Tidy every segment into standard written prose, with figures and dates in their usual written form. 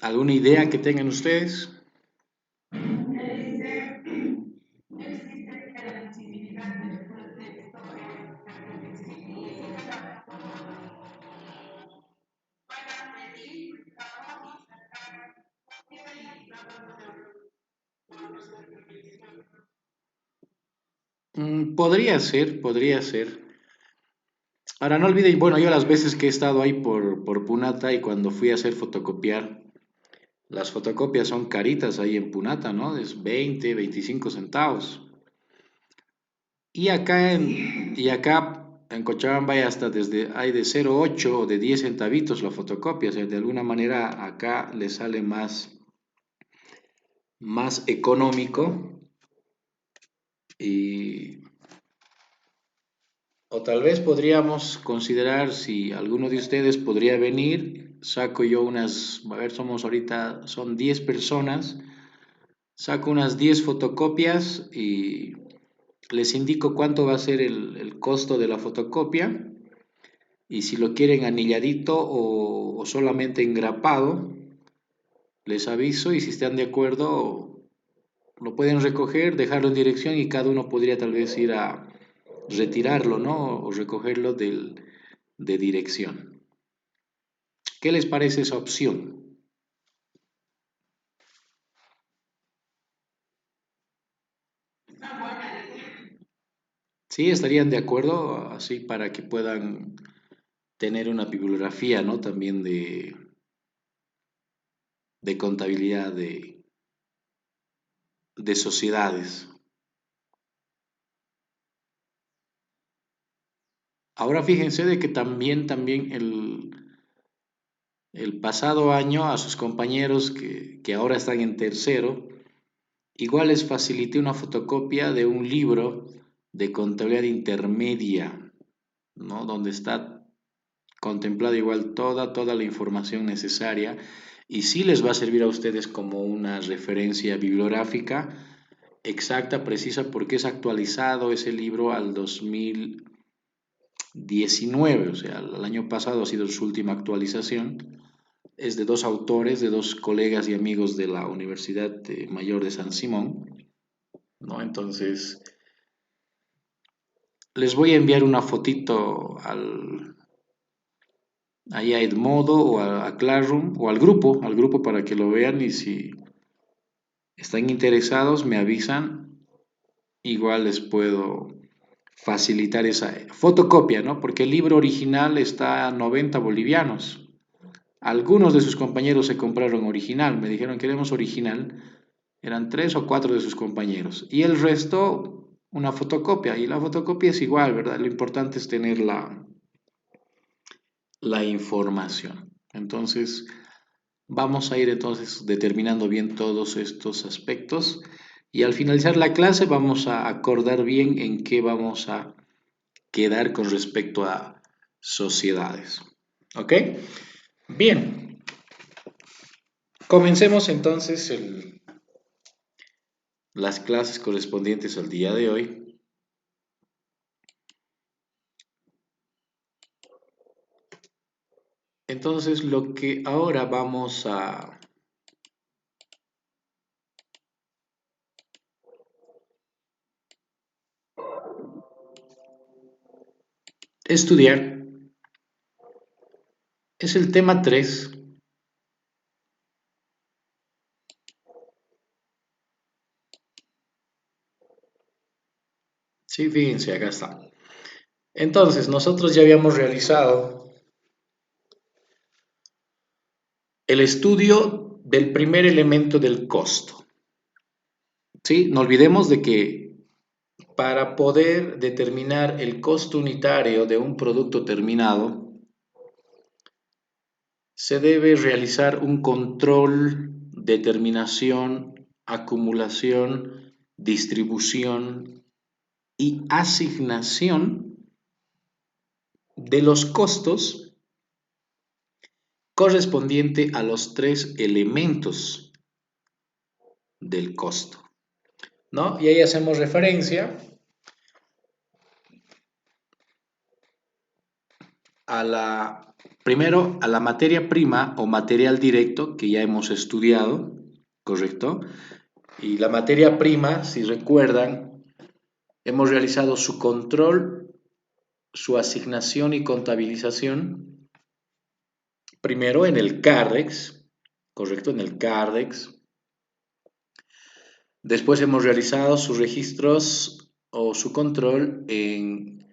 ¿Alguna idea que tengan ustedes? Podría ser, podría ser. Ahora no olviden, bueno, yo las veces que he estado ahí por Punata y cuando fui a hacer fotocopiar, las fotocopias son caritas ahí en Punata, ¿no? Es 20, 25 centavos. Y acá en Cochabamba hay hasta hay de 0,8 o de 10 centavitos la fotocopia, o sea, de alguna manera acá le sale más económico y o tal vez podríamos considerar si alguno de ustedes podría venir, saco yo a ver, son 10 personas, saco unas 10 fotocopias y les indico cuánto va a ser el costo de la fotocopia y si lo quieren anilladito o solamente engrapado, les aviso y si están de acuerdo lo pueden recoger, dejarlo en dirección y cada uno podría tal vez ir a retirarlo, ¿no? O recogerlo de dirección. ¿Qué les parece esa opción? Sí, estarían de acuerdo, así para que puedan tener una bibliografía, ¿no? También de contabilidad de sociedades. Ahora fíjense de que también el pasado año a sus compañeros que ahora están en tercero, igual les facilité una fotocopia de un libro de contabilidad intermedia, ¿no? Donde está contemplada igual toda la información necesaria y sí les va a servir a ustedes como una referencia bibliográfica exacta, precisa, porque es actualizado ese libro al 2019, o sea, el año pasado ha sido su última actualización. Es de dos autores, de dos colegas y amigos de la Universidad Mayor de San Simón, ¿no? Entonces, les voy a enviar una fotito ahí a Edmodo o a Classroom o al grupo para que lo vean y si están interesados me avisan, igual les puedo facilitar esa fotocopia, ¿no? Porque el libro original está a 90 bolivianos. Algunos de sus compañeros se compraron original, me dijeron queremos original, eran tres o cuatro de sus compañeros y el resto una fotocopia y la fotocopia es igual, ¿verdad? Lo importante es tener la información. Entonces, vamos a ir entonces determinando bien todos estos aspectos y al finalizar la clase vamos a acordar bien en qué vamos a quedar con respecto a sociedades. ¿Ok? Bien, comencemos entonces las clases correspondientes al día de hoy. Entonces, lo que ahora vamos a estudiar es el tema 3. Sí, fíjense, acá está. Entonces, nosotros ya habíamos realizado el estudio del primer elemento del costo. ¿Sí? No olvidemos de que para poder determinar el costo unitario de un producto terminado, se debe realizar un control, determinación, acumulación, distribución y asignación de los costos correspondiente a los tres elementos del costo, ¿no? Y ahí hacemos referencia primero a la materia prima o material directo que ya hemos estudiado, ¿correcto? Y la materia prima, si recuerdan, hemos realizado su control, su asignación y contabilización, primero en el CARDEX, ¿correcto? En el CARDEX. Después hemos realizado sus registros o su control en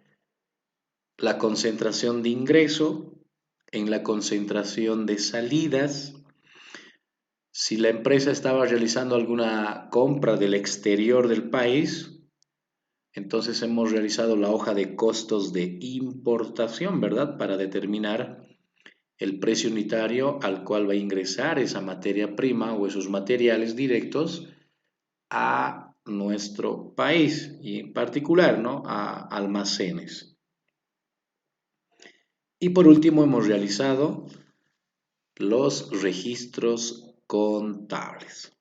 la concentración de ingreso, en la concentración de salidas. Si la empresa estaba realizando alguna compra del exterior del país, entonces hemos realizado la hoja de costos de importación, ¿verdad? Para determinar el precio unitario al cual va a ingresar esa materia prima o esos materiales directos a nuestro país y en particular, ¿no? A almacenes. Y por último hemos realizado los registros contables,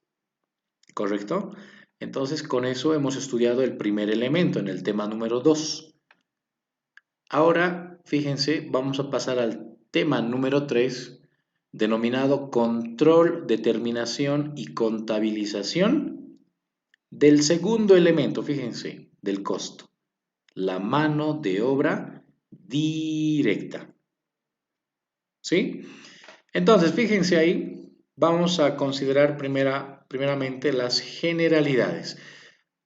¿correcto? Entonces con eso hemos estudiado el primer elemento en el tema número 2. Ahora, fíjense, vamos a pasar al tema número 3, denominado control, determinación y contabilización del segundo elemento, fíjense, del costo, la mano de obra directa. ¿Sí? Entonces, fíjense ahí, vamos a considerar primeramente las generalidades.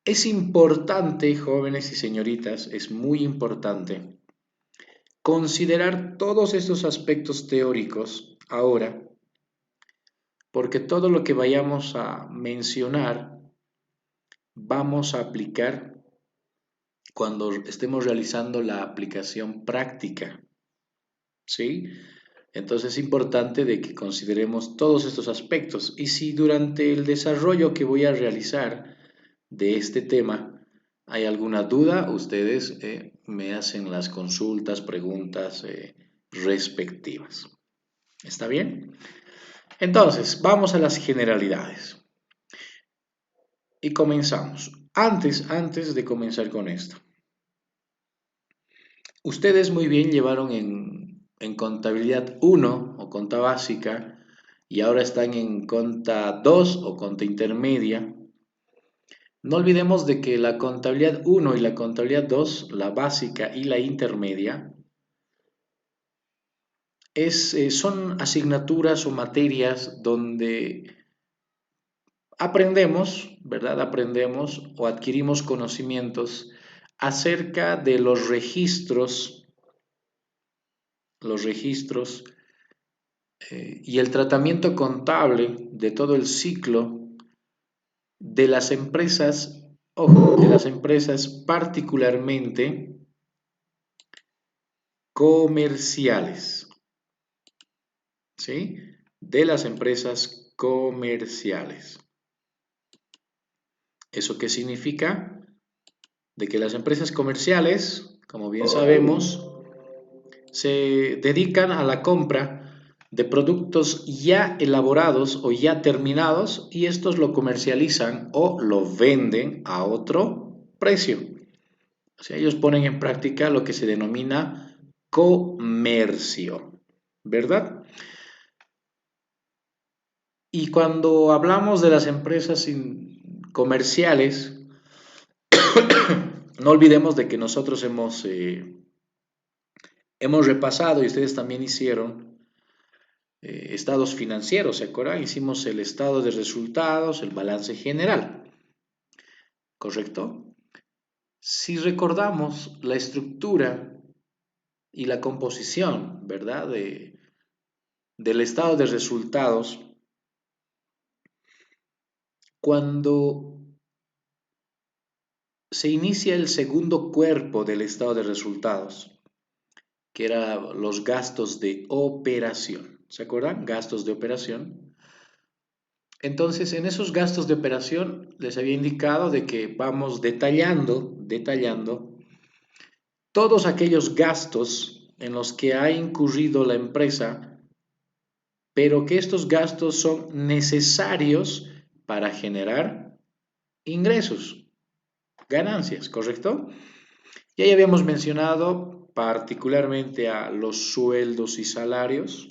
Es importante, jóvenes y señoritas, es muy importante considerar todos estos aspectos teóricos ahora, porque todo lo que vayamos a mencionar vamos a aplicar cuando estemos realizando la aplicación práctica, ¿sí? Entonces es importante de que consideremos todos estos aspectos y si durante el desarrollo que voy a realizar de este tema hay alguna duda, ustedes me hacen las consultas, preguntas respectivas. ¿Está bien? Entonces, vamos a las generalidades. Y comenzamos. Antes de comenzar con esto. Ustedes muy bien llevaron en contabilidad 1 o conta básica y ahora están en conta 2 o conta intermedia. No olvidemos de que la contabilidad 1 y la contabilidad 2, la básica y la intermedia, son asignaturas o materias donde aprendemos, ¿verdad? Aprendemos o adquirimos conocimientos acerca de los registros y el tratamiento contable de todo el ciclo de las empresas, ojo, de las empresas particularmente comerciales, ¿sí? De las empresas comerciales. ¿Eso qué significa? De que las empresas comerciales, como bien sabemos, se dedican a la compra de productos ya elaborados o ya terminados y estos lo comercializan o lo venden a otro precio. O sea, ellos ponen en práctica lo que se denomina comercio, ¿verdad? Y cuando hablamos de las empresas comerciales, no olvidemos de que nosotros hemos repasado y ustedes también hicieron estados financieros, ¿se acuerdan? Hicimos el estado de resultados, el balance general, ¿correcto? Si recordamos la estructura y la composición, ¿verdad? Del estado de resultados, cuando se inicia el segundo cuerpo del estado de resultados, que eran los gastos de operación, ¿se acuerdan? Gastos de operación. Entonces, en esos gastos de operación les había indicado de que vamos detallando todos aquellos gastos en los que ha incurrido la empresa, pero que estos gastos son necesarios para generar ingresos, ganancias, ¿correcto? Y ahí habíamos mencionado particularmente a los sueldos y salarios,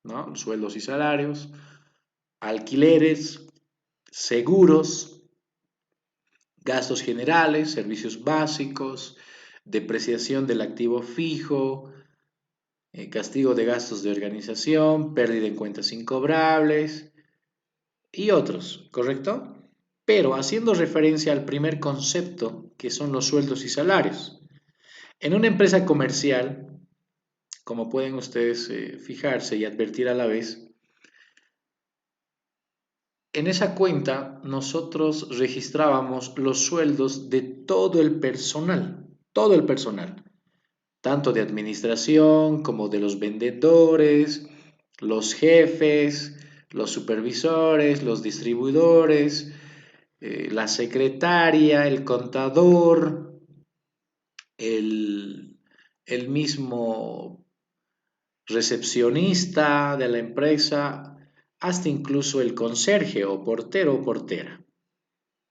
¿no? Los sueldos y salarios, alquileres, seguros, gastos generales, servicios básicos, depreciación del activo fijo, castigo de gastos de organización, pérdida en cuentas incobrables y otros, ¿correcto? Pero haciendo referencia al primer concepto, que son los sueldos y salarios. En una empresa comercial, como pueden ustedes fijarse y advertir a la vez, en esa cuenta nosotros registrábamos los sueldos de todo el personal, tanto de administración como de los vendedores, los jefes, los supervisores, los distribuidores, la secretaria, el contador, el, el mismo recepcionista de la empresa, hasta incluso el conserje o portero o portera.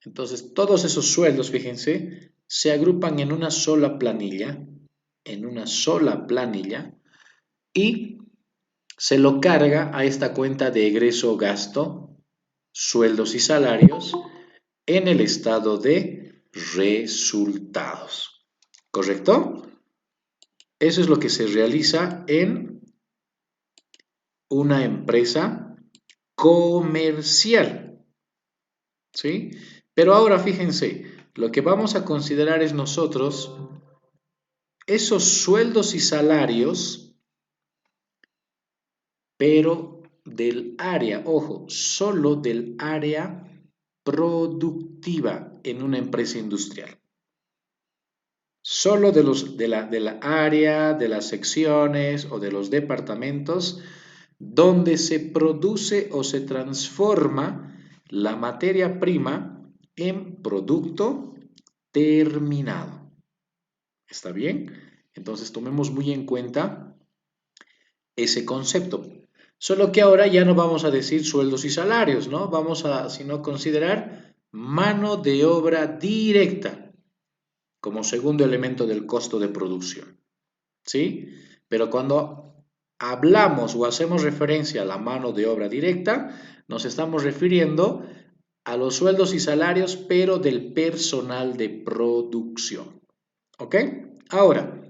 Entonces, todos esos sueldos, fíjense, se agrupan en una sola planilla, y se lo carga a esta cuenta de egreso-gasto, sueldos y salarios, en el estado de resultados. ¿Correcto? Eso es lo que se realiza en una empresa comercial, ¿sí? Pero ahora fíjense, lo que vamos a considerar es nosotros esos sueldos y salarios, pero del área, ojo, solo del área productiva en una empresa industrial. Solo de la área, de las secciones o de los departamentos donde se produce o se transforma la materia prima en producto terminado. ¿Está bien? Entonces tomemos muy en cuenta ese concepto. Solo que ahora ya no vamos a decir sueldos y salarios, ¿no? Vamos a, sino considerar mano de obra directa como segundo elemento del costo de producción, ¿sí? Pero cuando hablamos o hacemos referencia a la mano de obra directa, nos estamos refiriendo a los sueldos y salarios, pero del personal de producción, ¿ok? Ahora,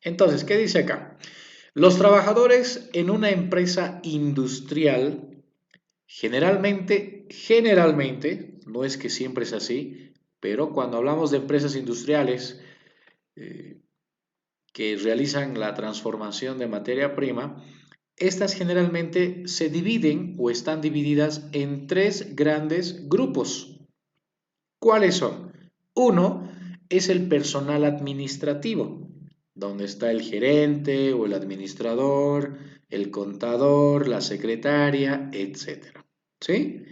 entonces, ¿qué dice acá? Los trabajadores en una empresa industrial generalmente, no es que siempre es así, pero cuando hablamos de empresas industriales eh, que realizan la transformación de materia prima, estas generalmente se dividen o están divididas en tres grandes grupos. ¿Cuáles son? Uno es el personal administrativo, donde está el gerente o el administrador, el contador, la secretaria, etcétera. ¿Sí?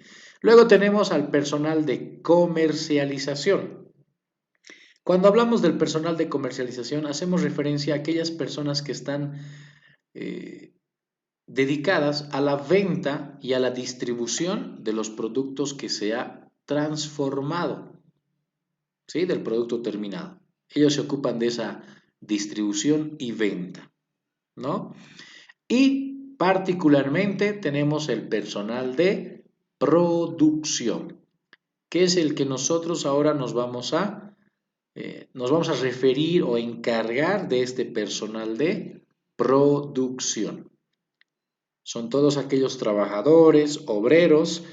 Luego tenemos al personal de comercialización. Cuando hablamos del personal de comercialización, hacemos referencia a aquellas personas que están eh, dedicadas a la venta y a la distribución de los productos que se ha transformado, ¿sí? Del producto terminado. Ellos se ocupan de esa distribución y venta, ¿no? Y particularmente tenemos el personal de producción, que es el que nosotros ahora nos vamos a referir o encargar de este personal de producción. Son todos aquellos trabajadores, obreros,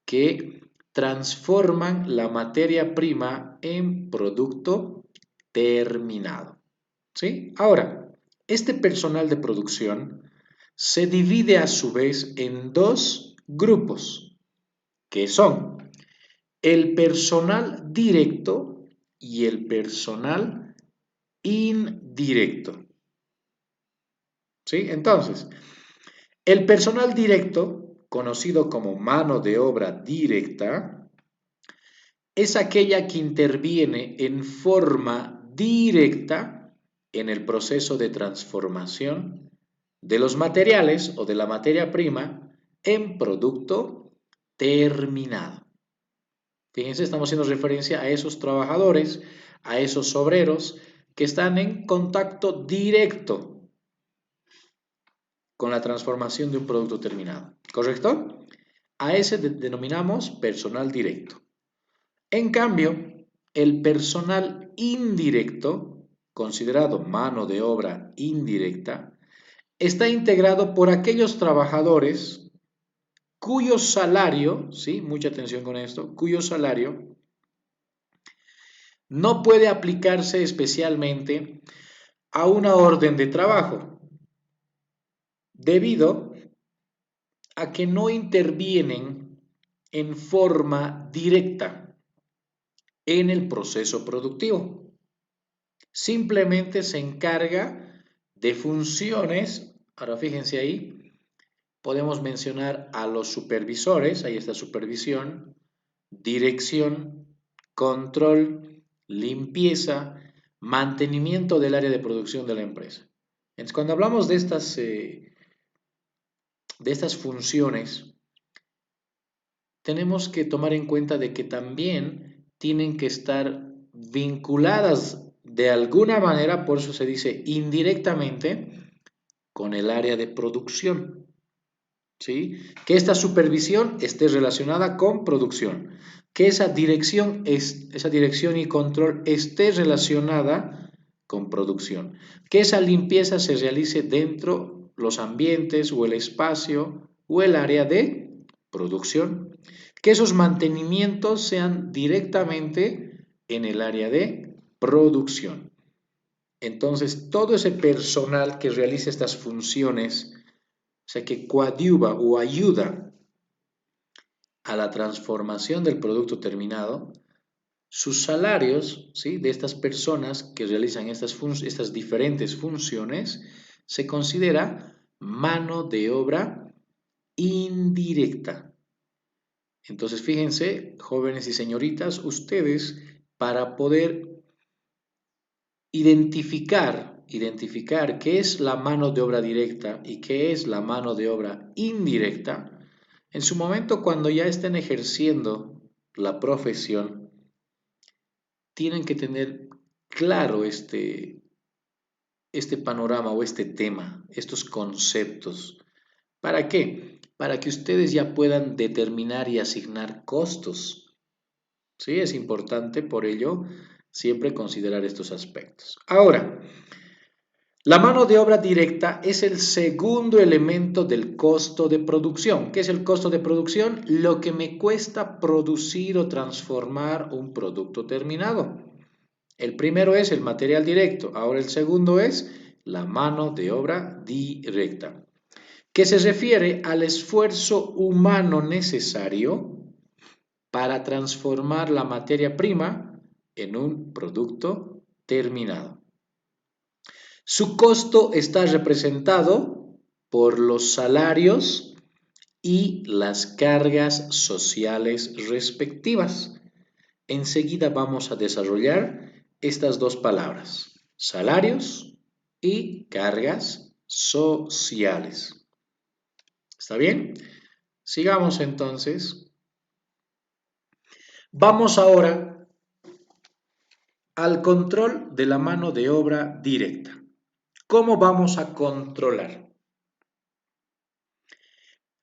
que transforman la materia prima en producto terminado. ¿Sí? Ahora, este personal de producción se divide a su vez en dos grupos, que son el personal directo y el personal indirecto. ¿Sí? Entonces, el personal directo, conocido como mano de obra directa, es aquella que interviene en forma directa en el proceso de transformación de los materiales o de la materia prima en producto terminado. Fíjense, estamos haciendo referencia a esos trabajadores, a esos obreros que están en contacto directo con la transformación de un producto terminado, ¿correcto? A ese denominamos personal directo. En cambio, el personal indirecto, considerado mano de obra indirecta, está integrado por aquellos trabajadores cuyo salario, ¿sí? Mucha atención con esto, cuyo salario no puede aplicarse especialmente a una orden de trabajo, debido a que no intervienen en forma directa en el proceso productivo. Simplemente se encarga de funciones, ahora fíjense ahí, podemos mencionar a los supervisores, ahí está supervisión, dirección, control, limpieza, mantenimiento del área de producción de la empresa. Entonces, cuando hablamos de estas funciones, tenemos que tomar en cuenta de que también tienen que estar vinculadas de alguna manera, por eso se dice indirectamente, con el área de producción, ¿sí? Que esta supervisión esté relacionada con producción, que esa dirección y control esté relacionada con producción, que esa limpieza se realice dentro los ambientes o el espacio o el área de producción, que esos mantenimientos sean directamente en el área de producción. Entonces, todo ese personal que realiza estas funciones, o sea, que coadyuva o ayuda a la transformación del producto terminado, sus salarios, ¿sí? De estas personas que realizan estas diferentes funciones, se considera mano de obra indirecta. Entonces, fíjense, jóvenes y señoritas, ustedes, para poder identificar qué es la mano de obra directa y qué es la mano de obra indirecta, en su momento cuando ya estén ejerciendo la profesión, tienen que tener claro este panorama o este tema, estos conceptos. ¿Para qué? Para que ustedes ya puedan determinar y asignar costos. Sí, es importante por ello siempre considerar estos aspectos. Ahora, la mano de obra directa es el segundo elemento del costo de producción. ¿Qué es el costo de producción? Lo que me cuesta producir o transformar un producto terminado. El primero es el material directo, ahora el segundo es la mano de obra directa, que se refiere al esfuerzo humano necesario para transformar la materia prima en un producto terminado. Su costo está representado por los salarios y las cargas sociales respectivas. Enseguida vamos a desarrollar estas dos palabras, salarios y cargas sociales. ¿Está bien? Sigamos entonces. Vamos ahora al control de la mano de obra directa. ¿Cómo vamos a controlar?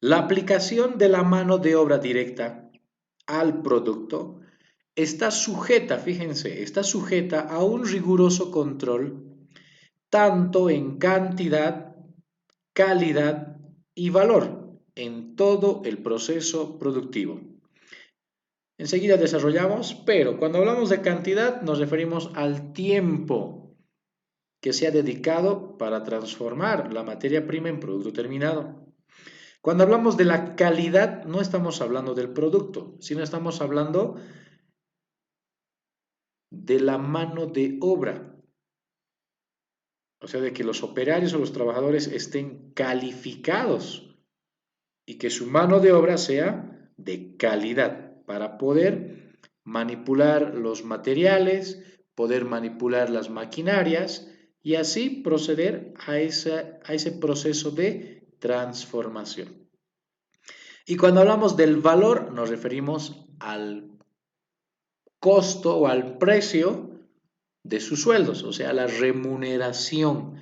La aplicación de la mano de obra directa al producto está sujeta, fíjense, está sujeta a un riguroso control tanto en cantidad, calidad y valor en todo el proceso productivo. Enseguida desarrollamos, pero cuando hablamos de cantidad nos referimos al tiempo que se ha dedicado para transformar la materia prima en producto terminado. Cuando hablamos de la calidad, no estamos hablando del producto, sino estamos hablando de la mano de obra. O sea, de que los operarios o los trabajadores estén calificados y que su mano de obra sea de calidad para poder manipular los materiales, poder manipular las maquinarias y así proceder a ese proceso de transformación. Y cuando hablamos del valor, nos referimos al costo o al precio de sus sueldos, o sea, la remuneración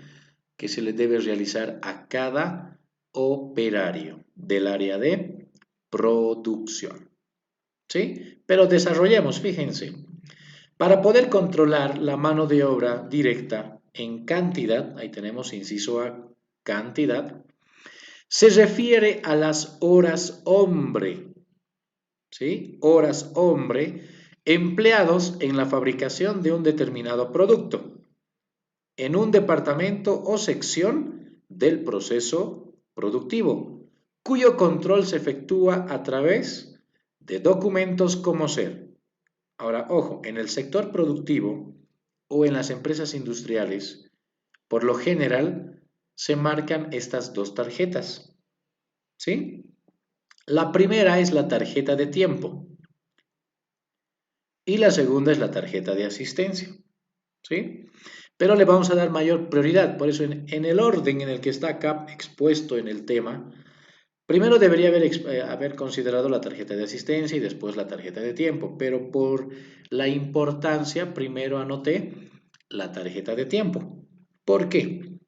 que se le debe realizar a cada operario del área de producción. ¿Sí? Pero desarrollemos, fíjense, para poder controlar la mano de obra directa en cantidad, ahí tenemos inciso A, cantidad, se refiere a las horas hombre, ¿sí? Horas hombre empleados en la fabricación de un determinado producto, en un departamento o sección del proceso productivo, cuyo control se efectúa a través de documentos como ser. Ahora, ojo, en el sector productivo o en las empresas industriales, por lo general se marcan estas dos tarjetas, ¿sí? La primera es la tarjeta de tiempo y la segunda es la tarjeta de asistencia, ¿sí? Pero le vamos a dar mayor prioridad, por eso en el orden en el que está acá expuesto en el tema, primero debería haber considerado la tarjeta de asistencia y después la tarjeta de tiempo, pero por la importancia primero anoté la tarjeta de tiempo. ¿Por qué?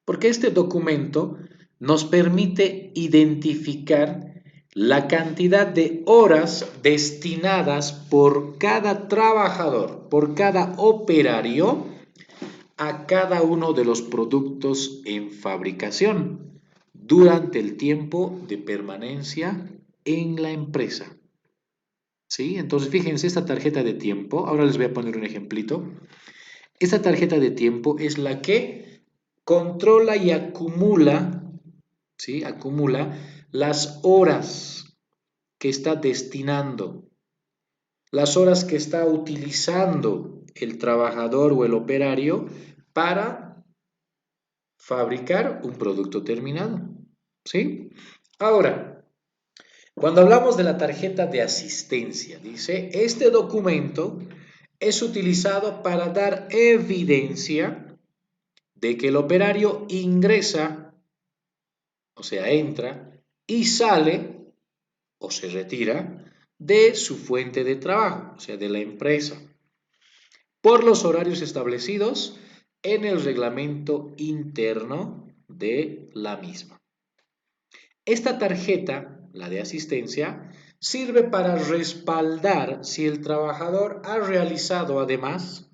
Porque este documento nos permite identificar la cantidad de horas destinadas por cada trabajador, por cada operario, a cada uno de los productos en fabricación durante el tiempo de permanencia en la empresa. ¿Sí? Entonces, fíjense, esta tarjeta de tiempo, ahora les voy a poner un ejemplito. Esta tarjeta de tiempo es la que controla y acumula, ¿sí? Acumula las horas que está destinando, las horas que está utilizando el trabajador o el operario para fabricar un producto terminado, ¿sí? Ahora, cuando hablamos de la tarjeta de asistencia, dice, este documento es utilizado para dar evidencia de que el operario ingresa, o sea, entra y sale o se retira de su fuente de trabajo, o sea, de la empresa, por los horarios establecidos en el reglamento interno de la misma. Esta tarjeta, la de asistencia, sirve para respaldar si el trabajador ha realizado además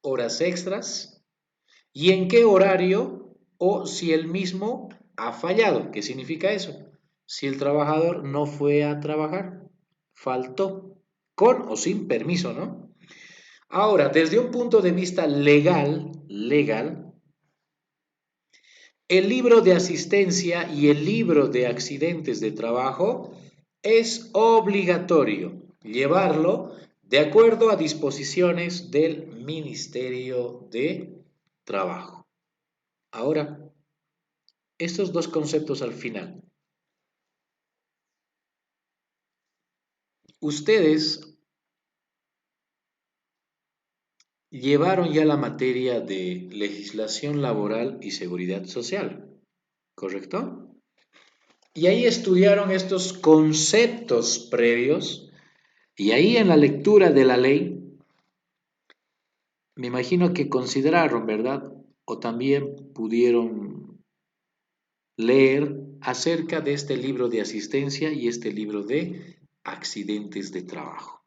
horas extras y en qué horario o si el mismo ha fallado. ¿Qué significa eso? Si el trabajador no fue a trabajar, faltó, con o sin permiso, ¿no? Ahora, desde un punto de vista legal, el libro de asistencia y el libro de accidentes de trabajo es obligatorio llevarlo de acuerdo a disposiciones del Ministerio de Trabajo. Ahora, estos dos conceptos al final. Ustedes llevaron ya la materia de legislación laboral y seguridad social, ¿correcto? Y ahí estudiaron estos conceptos previos y ahí en la lectura de la ley, me imagino que consideraron, ¿verdad? O también pudieron leer acerca de este libro de asistencia y este libro de accidentes de trabajo.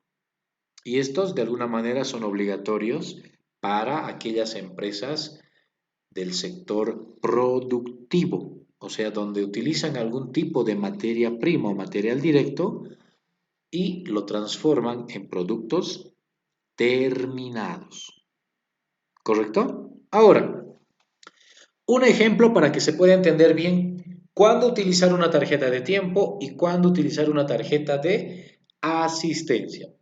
Y estos de alguna manera son obligatorios para aquellas empresas del sector productivo, o sea, donde utilizan algún tipo de materia prima o material directo y lo transforman en productos terminados. ¿Correcto? Ahora, un ejemplo para que se pueda entender bien cuándo utilizar una tarjeta de tiempo y cuándo utilizar una tarjeta de asistencia.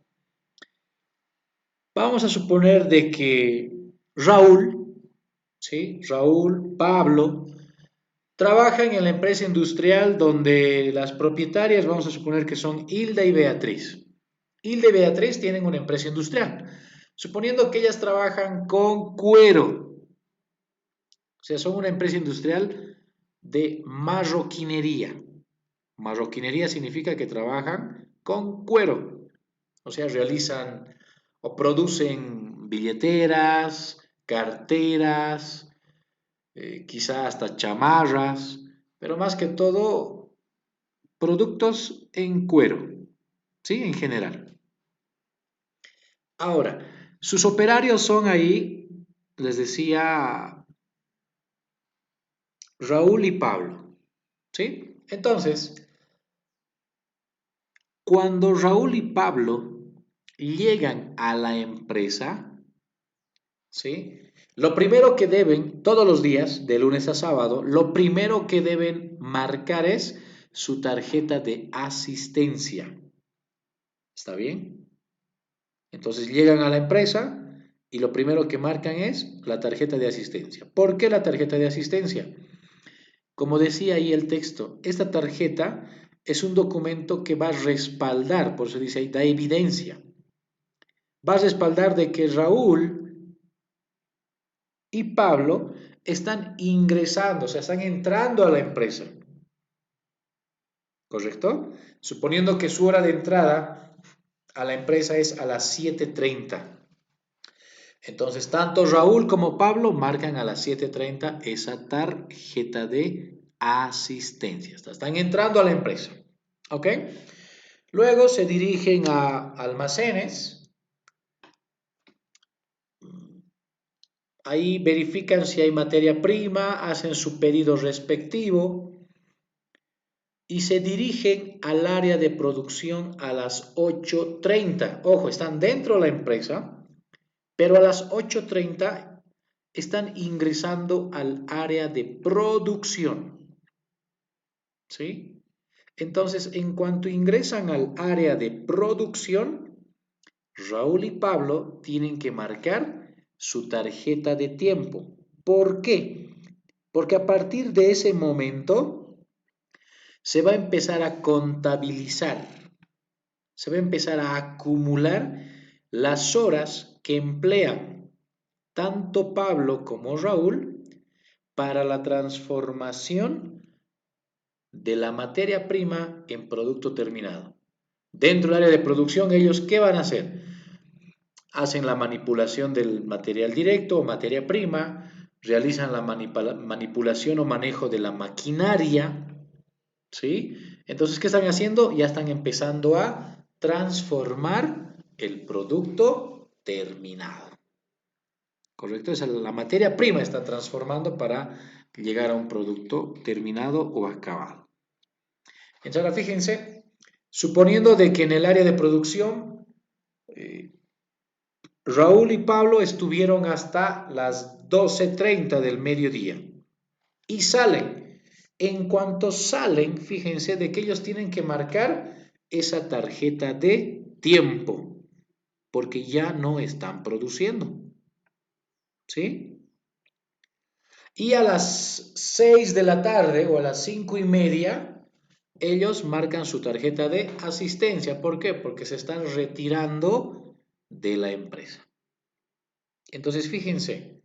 Vamos a suponer de que Raúl, ¿sí? Raúl, Pablo, trabajan en la empresa industrial donde las propietarias, vamos a suponer que son Hilda y Beatriz. Hilda y Beatriz tienen una empresa industrial, suponiendo que ellas trabajan con cuero, o sea, son una empresa industrial de marroquinería. Marroquinería significa que trabajan con cuero, o sea, realizan o producen billeteras, carteras, quizá hasta chamarras, pero más que todo productos en cuero, ¿sí? En general. Ahora, sus operarios son ahí, les decía, Raúl y Pablo, ¿sí? Entonces, cuando Raúl y Pablo llegan a la empresa, ¿sí? Lo primero que deben, todos los días, de lunes a sábado, lo primero que deben marcar es su tarjeta de asistencia. ¿Está bien? Entonces llegan a la empresa y lo primero que marcan es la tarjeta de asistencia. ¿Por qué la tarjeta de asistencia? Como decía ahí el texto, esta tarjeta es un documento que va a respaldar, por eso dice ahí, da evidencia. Va a respaldar de que Raúl y Pablo están ingresando, o sea, están entrando a la empresa. ¿Correcto? Suponiendo que su hora de entrada a la empresa es a las 7:30. Entonces, tanto Raúl como Pablo marcan a las 7:30 esa tarjeta de asistencia. Están entrando a la empresa. ¿Ok? Luego se dirigen a almacenes. Ahí verifican si hay materia prima, hacen su pedido respectivo y se dirigen al área de producción a las 8:30. Ojo, están dentro de la empresa, pero a las 8:30 están ingresando al área de producción. ¿Sí? Entonces, en cuanto ingresan al área de producción, Raúl y Pablo tienen que marcar su tarjeta de tiempo. ¿Por qué? Porque a partir de ese momento se va a empezar a contabilizar, se va a empezar a acumular las horas que emplean tanto Pablo como Raúl para la transformación de la materia prima en producto terminado. Dentro del área de producción, ellos, ¿qué van a hacer? Hacen la manipulación del material directo o materia prima, realizan la manipulación o manejo de la maquinaria, ¿sí? Entonces, ¿qué están haciendo? Ya están empezando a transformar el producto terminado. ¿Correcto? Esa, la materia prima está transformando para llegar a un producto terminado o acabado. Entonces, ahora fíjense, suponiendo de que en el área de producción Raúl y Pablo estuvieron hasta las 12:30 del mediodía y salen. En cuanto salen, fíjense de que ellos tienen que marcar esa tarjeta de tiempo porque ya no están produciendo. ¿Sí? Y a las 6 de la tarde o a las 5:30, ellos marcan su tarjeta de asistencia. ¿Por qué? Porque se están retirando de la empresa. Entonces, fíjense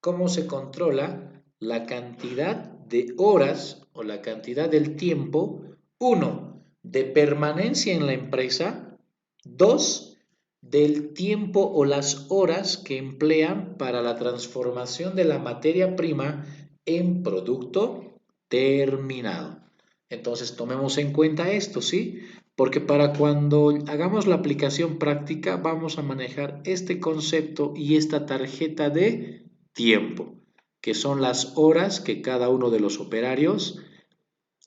cómo se controla la cantidad de horas o la cantidad del tiempo, uno, de permanencia en la empresa, dos, del tiempo o las horas que emplean para la transformación de la materia prima en producto terminado. Entonces, tomemos en cuenta esto, ¿sí? Porque para cuando hagamos la aplicación práctica vamos a manejar este concepto y esta tarjeta de tiempo, que son las horas que cada uno de los operarios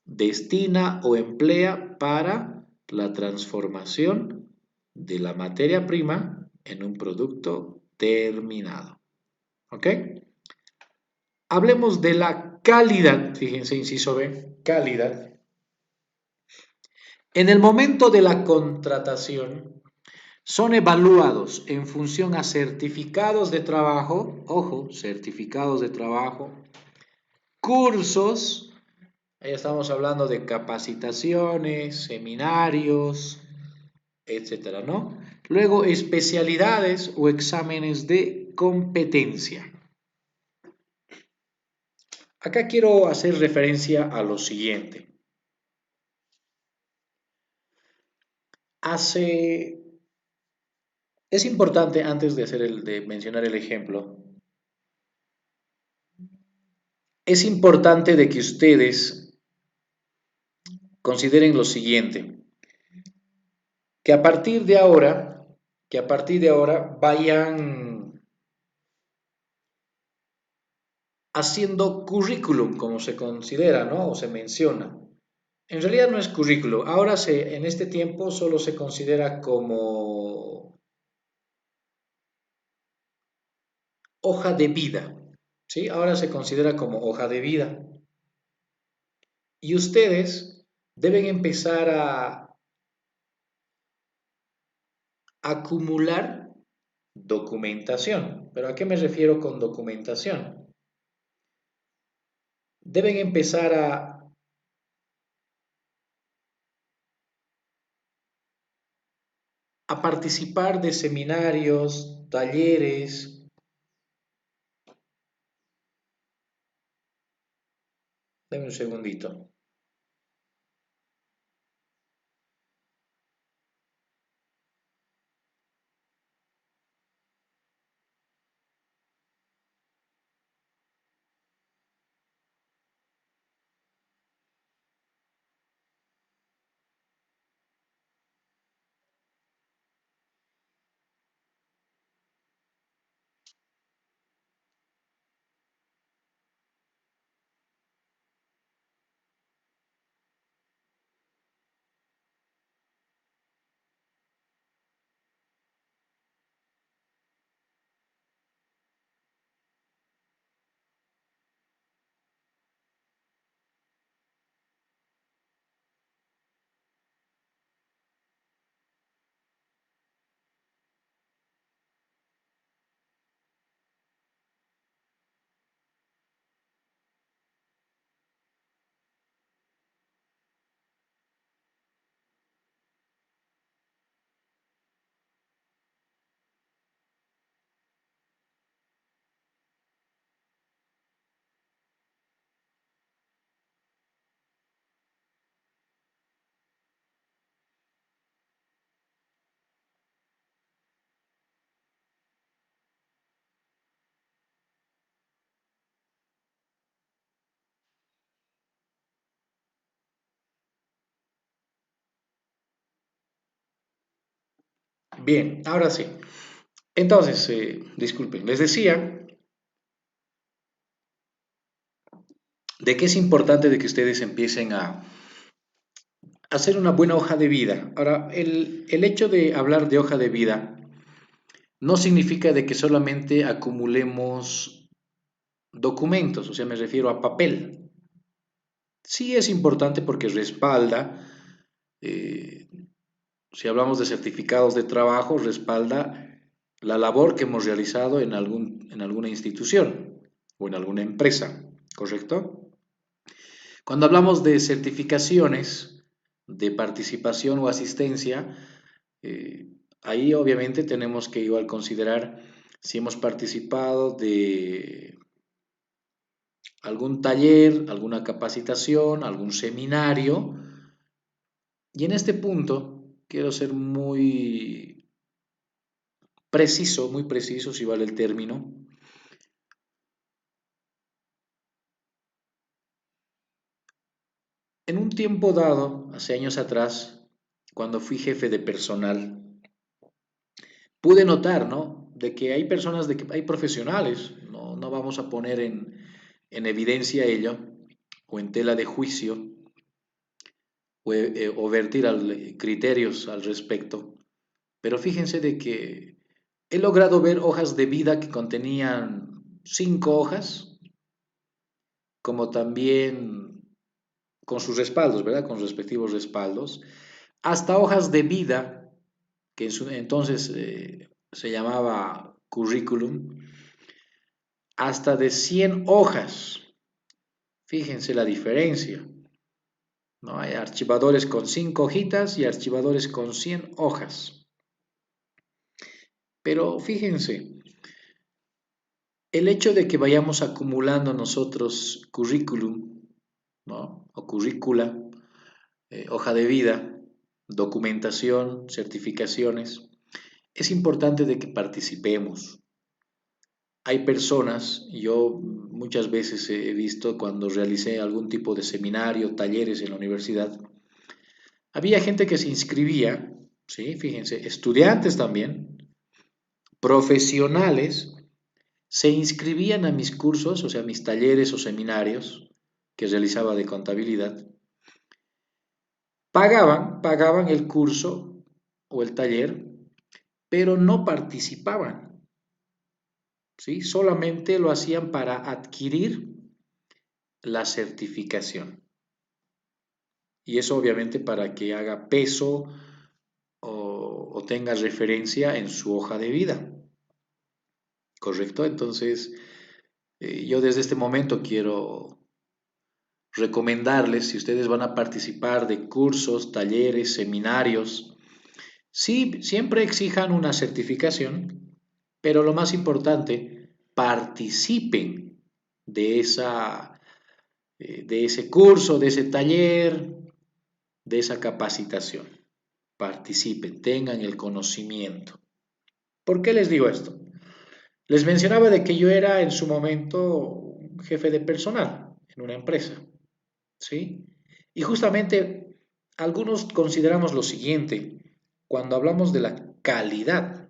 destina o emplea para la transformación de la materia prima en un producto terminado. ¿Ok? Hablemos de la calidad. Fíjense, inciso B, calidad. En el momento de la contratación, son evaluados en función a certificados de trabajo, ojo, certificados de trabajo, cursos, ahí estamos hablando de capacitaciones, seminarios, etcétera, ¿no? Luego, especialidades o exámenes de competencia. Acá quiero hacer referencia a lo siguiente. Hace Es importante, antes de de mencionar el ejemplo, es importante de que ustedes consideren lo siguiente, que a partir de ahora, que a partir de ahora vayan haciendo currículum, como se considera, ¿no? O se menciona. En realidad no es currículum. Ahora en este tiempo solo se considera como hoja de vida, ¿sí? Ahora se considera como hoja de vida. Y ustedes deben empezar a acumular documentación. ¿Pero a qué me refiero con documentación? Deben empezar a participar de seminarios, talleres. Dame un segundito. Bien, ahora sí. Entonces, disculpen, les decía de que es importante de que ustedes empiecen a hacer una buena hoja de vida. Ahora, el hecho de hablar de hoja de vida no significa de que solamente acumulemos documentos, o sea, me refiero a papel. Sí es importante porque respalda, eh, si hablamos de certificados de trabajo, respalda la labor que hemos realizado en alguna institución o en alguna empresa, ¿correcto? Cuando hablamos de certificaciones de participación o asistencia, eh, ahí obviamente tenemos que igual considerar si hemos participado de algún taller, alguna capacitación, algún seminario. Y en este punto quiero ser muy preciso, si vale el término. En un tiempo dado, hace años atrás, cuando fui jefe de personal, pude notar, ¿no? De que hay personas, de que hay profesionales, no vamos a poner en evidencia ello o en tela de juicio o vertir criterios al respecto, pero fíjense de que he logrado ver hojas de vida que contenían 5 hojas, como también con sus respaldos, ¿verdad? Con sus respectivos respaldos, hasta hojas de vida, que entonces se llamaba currículum, hasta de 100 hojas. Fíjense la diferencia, ¿no? Hay archivadores con 5 hojitas y archivadores con 100 hojas. Pero fíjense, el hecho de que vayamos acumulando nosotros currículum, ¿no? O currícula, hoja de vida, documentación, certificaciones, es importante de que participemos. Hay personas, yo muchas veces he visto cuando realicé algún tipo de seminario, talleres en la universidad, había gente que se inscribía, ¿sí? Fíjense, estudiantes también, profesionales, se inscribían a mis cursos, o sea, mis talleres o seminarios que realizaba de contabilidad, pagaban el curso o el taller, pero no participaban, ¿sí? Solamente lo hacían para adquirir la certificación. Y eso obviamente para que haga peso o tenga referencia en su hoja de vida, ¿correcto? Entonces, yo desde este momento quiero recomendarles, si ustedes van a participar de cursos, talleres, seminarios, sí, siempre exijan una certificación, pero lo más importante, participen de de ese curso, de ese taller, de esa capacitación. Participen, tengan el conocimiento. ¿Por qué les digo esto? Les mencionaba de que yo era en su momento jefe de personal en una empresa, ¿sí? Y justamente algunos consideramos lo siguiente, cuando hablamos de la calidad,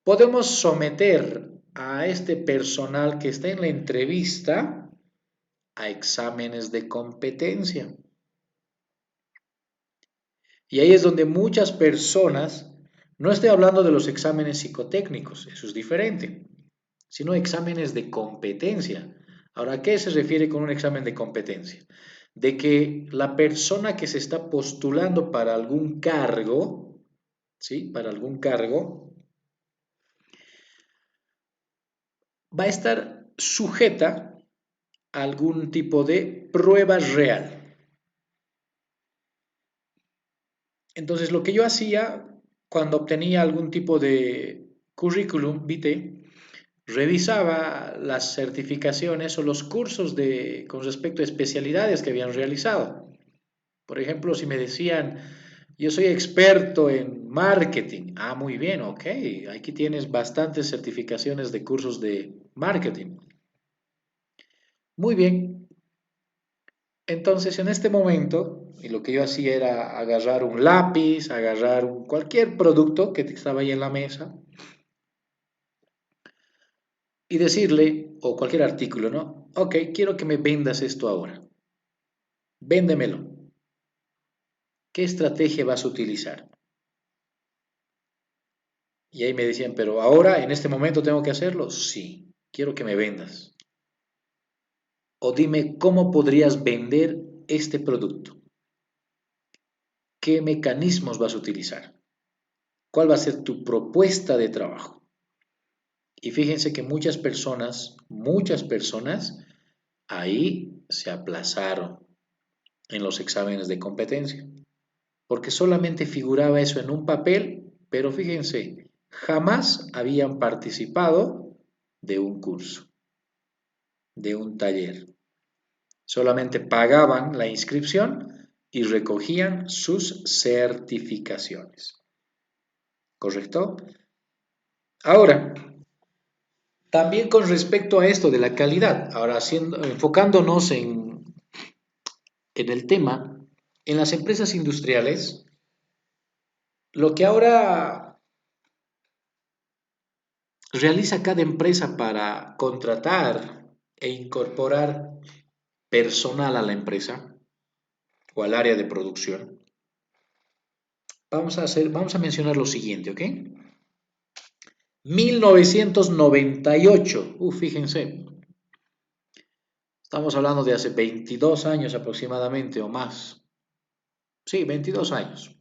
podemos someter a este personal que está en la entrevista a exámenes de competencia. Y ahí es donde muchas personas, no estoy hablando de los exámenes psicotécnicos, eso es diferente, sino exámenes de competencia. Ahora, ¿a qué se refiere con un examen de competencia? De que la persona que se está postulando para algún cargo, ¿sí? Para algún cargo, va a estar sujeta a algún tipo de prueba real. Entonces, lo que yo hacía cuando obtenía algún tipo de currículum vitae, revisaba las certificaciones o los cursos con respecto a especialidades que habían realizado. Por ejemplo, si me decían, yo soy experto en marketing. Ah, muy bien, ok. Aquí tienes bastantes certificaciones de cursos de marketing. Muy bien. Entonces, en este momento, y lo que yo hacía era agarrar un lápiz, agarrar cualquier producto que estaba ahí en la mesa y decirle, o cualquier artículo, ¿no? Ok, quiero que me vendas esto ahora. Véndemelo. ¿Qué estrategia vas a utilizar? Y ahí me decían, pero ahora, en este momento, tengo que hacerlo. Sí, quiero que me vendas. O dime cómo podrías vender este producto. ¿Qué mecanismos vas a utilizar? ¿Cuál va a ser tu propuesta de trabajo? Y fíjense que muchas personas ahí se aplazaron en los exámenes de competencia, porque solamente figuraba eso en un papel, pero fíjense, jamás habían participado de un curso, de un taller. Solamente pagaban la inscripción y recogían sus certificaciones. ¿Correcto? Ahora, también con respecto a esto de la calidad, ahora enfocándonos en el tema, en las empresas industriales, lo que ahora realiza cada empresa para contratar e incorporar personal a la empresa o al área de producción, vamos a mencionar lo siguiente, ¿ok? 1998, fíjense, estamos hablando de hace 22 años aproximadamente o más. Sí, 22 años.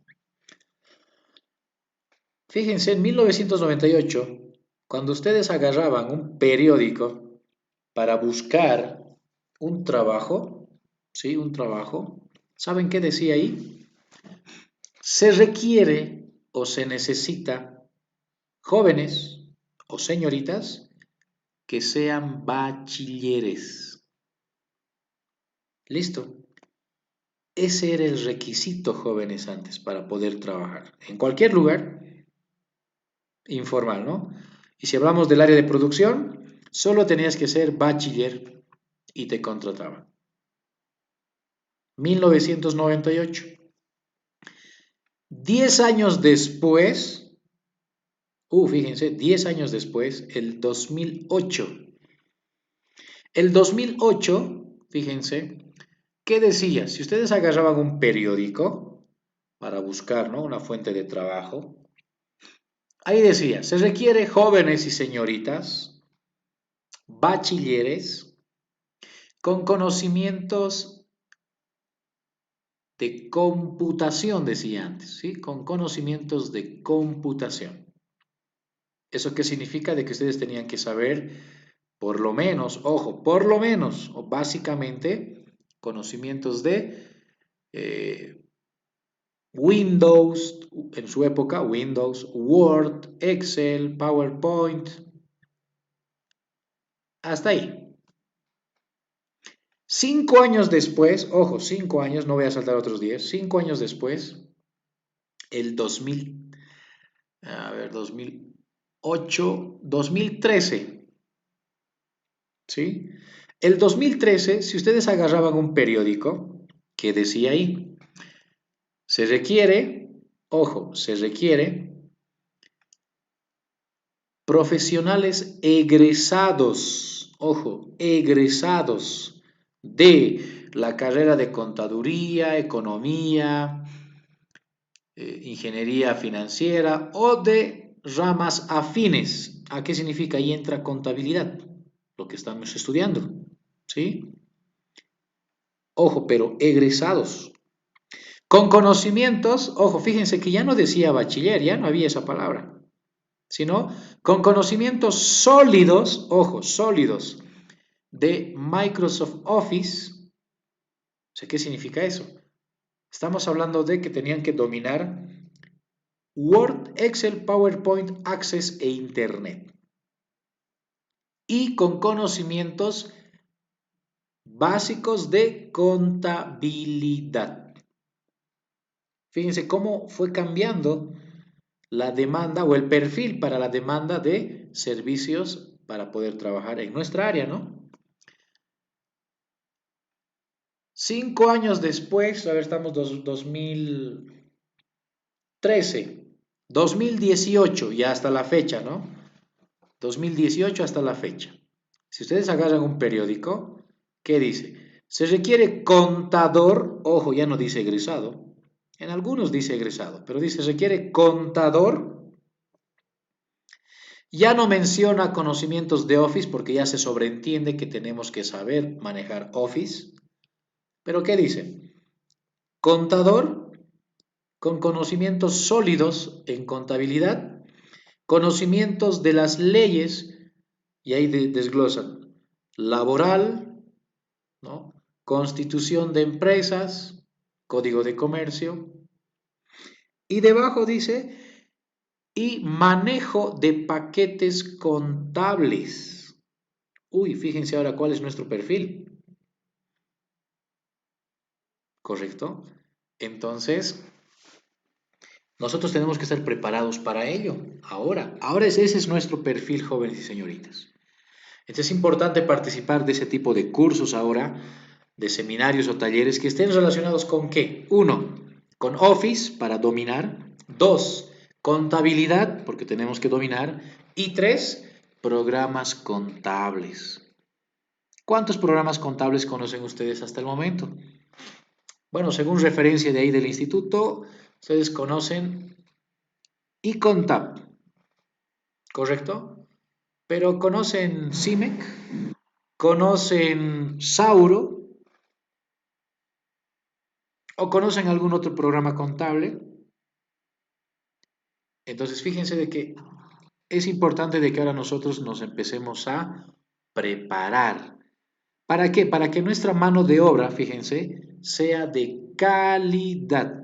Fíjense, en 1998, cuando ustedes agarraban un periódico para buscar un trabajo, ¿sí? Un trabajo, ¿saben qué decía ahí? Se requiere o se necesita jóvenes o señoritas que sean bachilleres. Listo. Ese era el requisito, jóvenes, antes para poder trabajar en cualquier lugar. informal, ¿no? Y si hablamos del área de producción, solo tenías que ser bachiller y te contrataban. 1998. 10 años después, fíjense, 10 años después, el 2008. El 2008, fíjense, ¿qué decía? Si ustedes agarraban un periódico para buscar, ¿no?, una fuente de trabajo, ahí decía, se requiere jóvenes y señoritas, bachilleres, con conocimientos de computación, decía antes, ¿sí? Con conocimientos de computación. ¿Eso qué significa? De que ustedes tenían que saber, por lo menos, ojo, por lo menos, o básicamente, conocimientos de Windows, en su época, Windows, Word, Excel, PowerPoint, hasta ahí. 5 años después, ojo, 5 años, no voy a saltar otros 10, 5 años después, el 2000, a ver, 2008, 2013, ¿sí? El 2013, si ustedes agarraban un periódico que decía ahí, se requiere, ojo, se requiere profesionales egresados, ojo, egresados de la carrera de contaduría, economía, ingeniería financiera o de ramas afines. ¿A qué significa? Ahí entra contabilidad, lo que estamos estudiando, ¿sí? Ojo, pero egresados. Con conocimientos, ojo, fíjense que ya no decía bachiller, ya no había esa palabra, sino con conocimientos sólidos, ojo, sólidos, de Microsoft Office. O sea, ¿qué significa eso? Estamos hablando de que tenían que dominar Word, Excel, PowerPoint, Access e Internet. Y con conocimientos básicos de contabilidad. Fíjense cómo fue cambiando la demanda o el perfil para la demanda de servicios para poder trabajar en nuestra área, ¿no? 5 años después, a ver, estamos 2013, 2018 y hasta la fecha, ¿no? 2018 hasta la fecha. Si ustedes agarran un periódico, ¿qué dice? Se requiere contador, ojo, ya no dice egresado, en algunos dice egresado, pero dice se requiere contador. Ya no menciona conocimientos de Office porque ya se sobreentiende que tenemos que saber manejar Office. Pero ¿qué dice? Contador con conocimientos sólidos en contabilidad, conocimientos de las leyes, y ahí desglosan laboral, ¿no?, constitución de empresas, código de comercio, y debajo dice, y manejo de paquetes contables. Uy, fíjense ahora cuál es nuestro perfil, ¿correcto? Entonces, nosotros tenemos que estar preparados para ello. Ahora ese es nuestro perfil, jóvenes y señoritas. Entonces es importante participar de ese tipo de cursos ahora, de seminarios o talleres que estén relacionados con ¿qué? Uno, con Office para dominar. Dos, contabilidad, porque tenemos que dominar. Y tres, programas contables. ¿Cuántos programas contables conocen ustedes hasta el momento? Bueno, según referencia de ahí del instituto, ustedes conocen iContab, ¿correcto? Pero ¿conocen CIMEC? ¿Conocen Sauro? ¿O conocen algún otro programa contable? Entonces, fíjense de que es importante de que ahora nosotros nos empecemos a preparar. ¿Para qué? Para que nuestra mano de obra, fíjense, sea de calidad.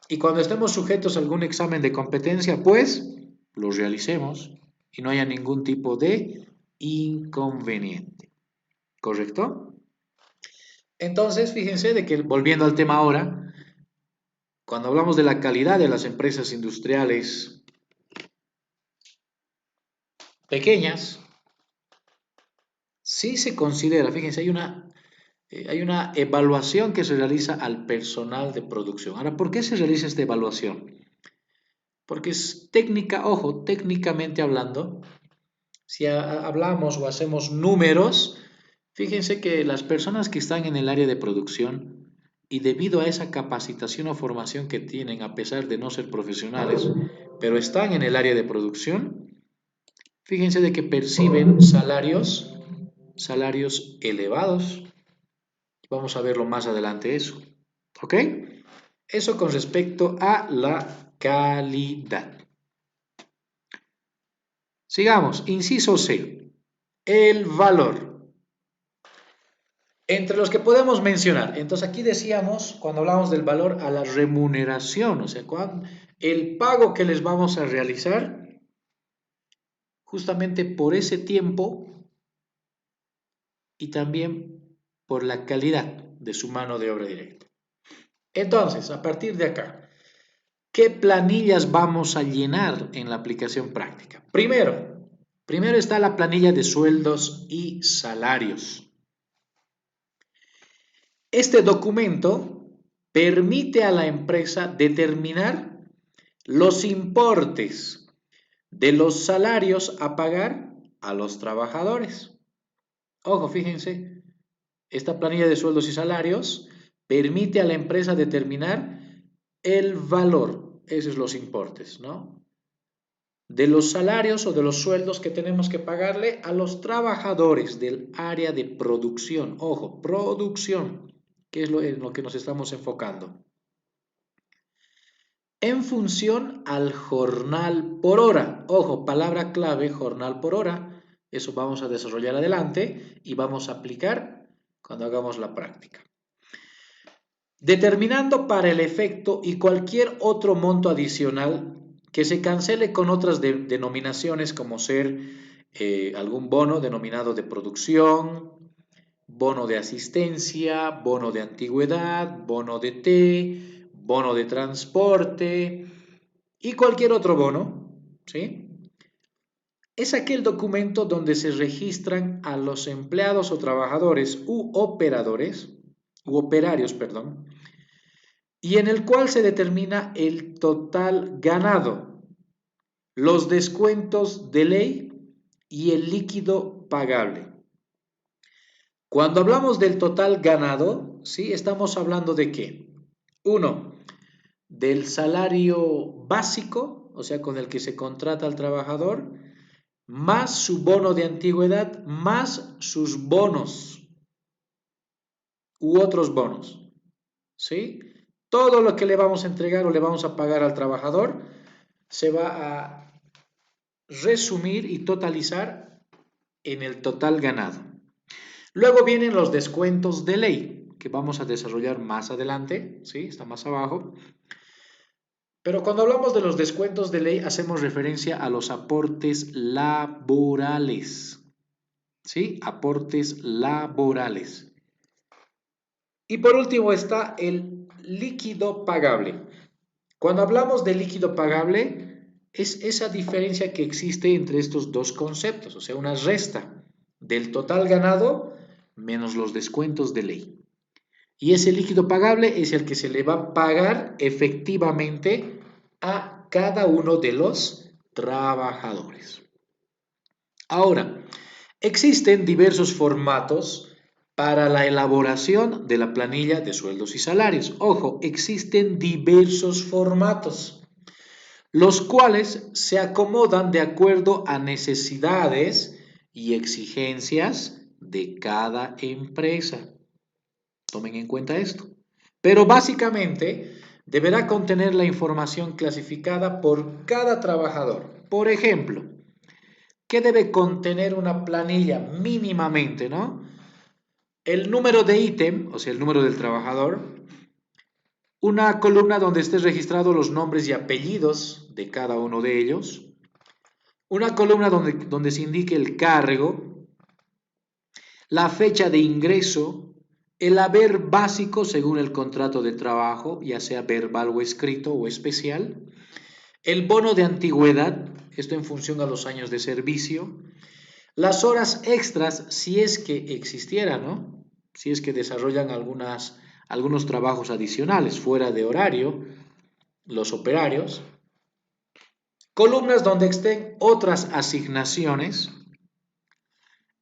Y cuando estemos sujetos a algún examen de competencia, pues lo realicemos y no haya ningún tipo de inconveniente. ¿Correcto? Entonces, fíjense de que, volviendo al tema ahora, cuando hablamos de la calidad de las empresas industriales pequeñas, sí se considera, fíjense, hay una evaluación que se realiza al personal de producción. Ahora, ¿por qué se realiza esta evaluación? Porque es técnica, ojo, técnicamente hablando, si hablamos o hacemos números, fíjense que las personas que están en el área de producción y debido a esa capacitación o formación que tienen, a pesar de no ser profesionales, pero están en el área de producción, fíjense de que perciben salarios elevados. Vamos a verlo más adelante eso. ¿Ok? Eso con respecto a la calidad. Sigamos, inciso C, el valor. Entre los que podemos mencionar, entonces aquí decíamos, cuando hablamos del valor, a la remuneración, o sea, el pago que les vamos a realizar justamente por ese tiempo y también por la calidad de su mano de obra directa. Entonces, a partir de acá, ¿qué planillas vamos a llenar en la aplicación práctica? Primero está la planilla de sueldos y salarios. Este documento permite a la empresa determinar los importes de los salarios a pagar a los trabajadores. Ojo, fíjense, esta planilla de sueldos y salarios permite a la empresa determinar el valor, esos son los importes, ¿no? De los salarios o de los sueldos que tenemos que pagarle a los trabajadores del área de producción. Ojo, producción, que es en lo que nos estamos enfocando. En función al jornal por hora. Ojo, palabra clave, jornal por hora. Eso vamos a desarrollar adelante y vamos a aplicar cuando hagamos la práctica. Determinando para el efecto y cualquier otro monto adicional que se cancele con otras denominaciones como ser algún bono denominado de producción, bono de asistencia, bono de antigüedad, bono de té, bono de transporte y cualquier otro bono, ¿sí? Es aquel documento donde se registran a los empleados o trabajadores u operarios, perdón, y en el cual se determina el total ganado, los descuentos de ley y el líquido pagable. Cuando hablamos del total ganado, ¿sí? Estamos hablando de qué? Uno, del salario básico, o sea, con el que se contrata al trabajador, más su bono de antigüedad, más sus bonos u otros bonos, ¿sí? Todo lo que le vamos a entregar o le vamos a pagar al trabajador se va a resumir y totalizar en el total ganado. Luego vienen los descuentos de ley, que vamos a desarrollar más adelante, ¿sí? Está más abajo. Pero cuando hablamos de los descuentos de ley, hacemos referencia a los aportes laborales, ¿sí? Aportes laborales. Y por último está el líquido pagable. Cuando hablamos de líquido pagable, es esa diferencia que existe entre estos dos conceptos, o sea, una resta del total ganado menos los descuentos de ley. Y ese líquido pagable es el que se le va a pagar efectivamente a cada uno de los trabajadores. Ahora, existen diversos formatos para la elaboración de la planilla de sueldos y salarios. Ojo, existen diversos formatos, los cuales se acomodan de acuerdo a necesidades y exigencias de cada empresa. Tomen en cuenta esto. Pero básicamente deberá contener la información clasificada por cada trabajador. Por ejemplo, ¿qué debe contener una planilla mínimamente, no? El número de ítem, o sea, el número del trabajador, una columna donde esté registrado los nombres y apellidos de cada uno de ellos, una columna donde se indique el cargo, la fecha de ingreso, el haber básico según el contrato de trabajo, ya sea verbal o escrito o especial, el bono de antigüedad, esto en función a los años de servicio. Las horas extras, si es que existieran, ¿no? Si es que desarrollan algunos trabajos adicionales fuera de horario, los operarios. Columnas donde estén otras asignaciones.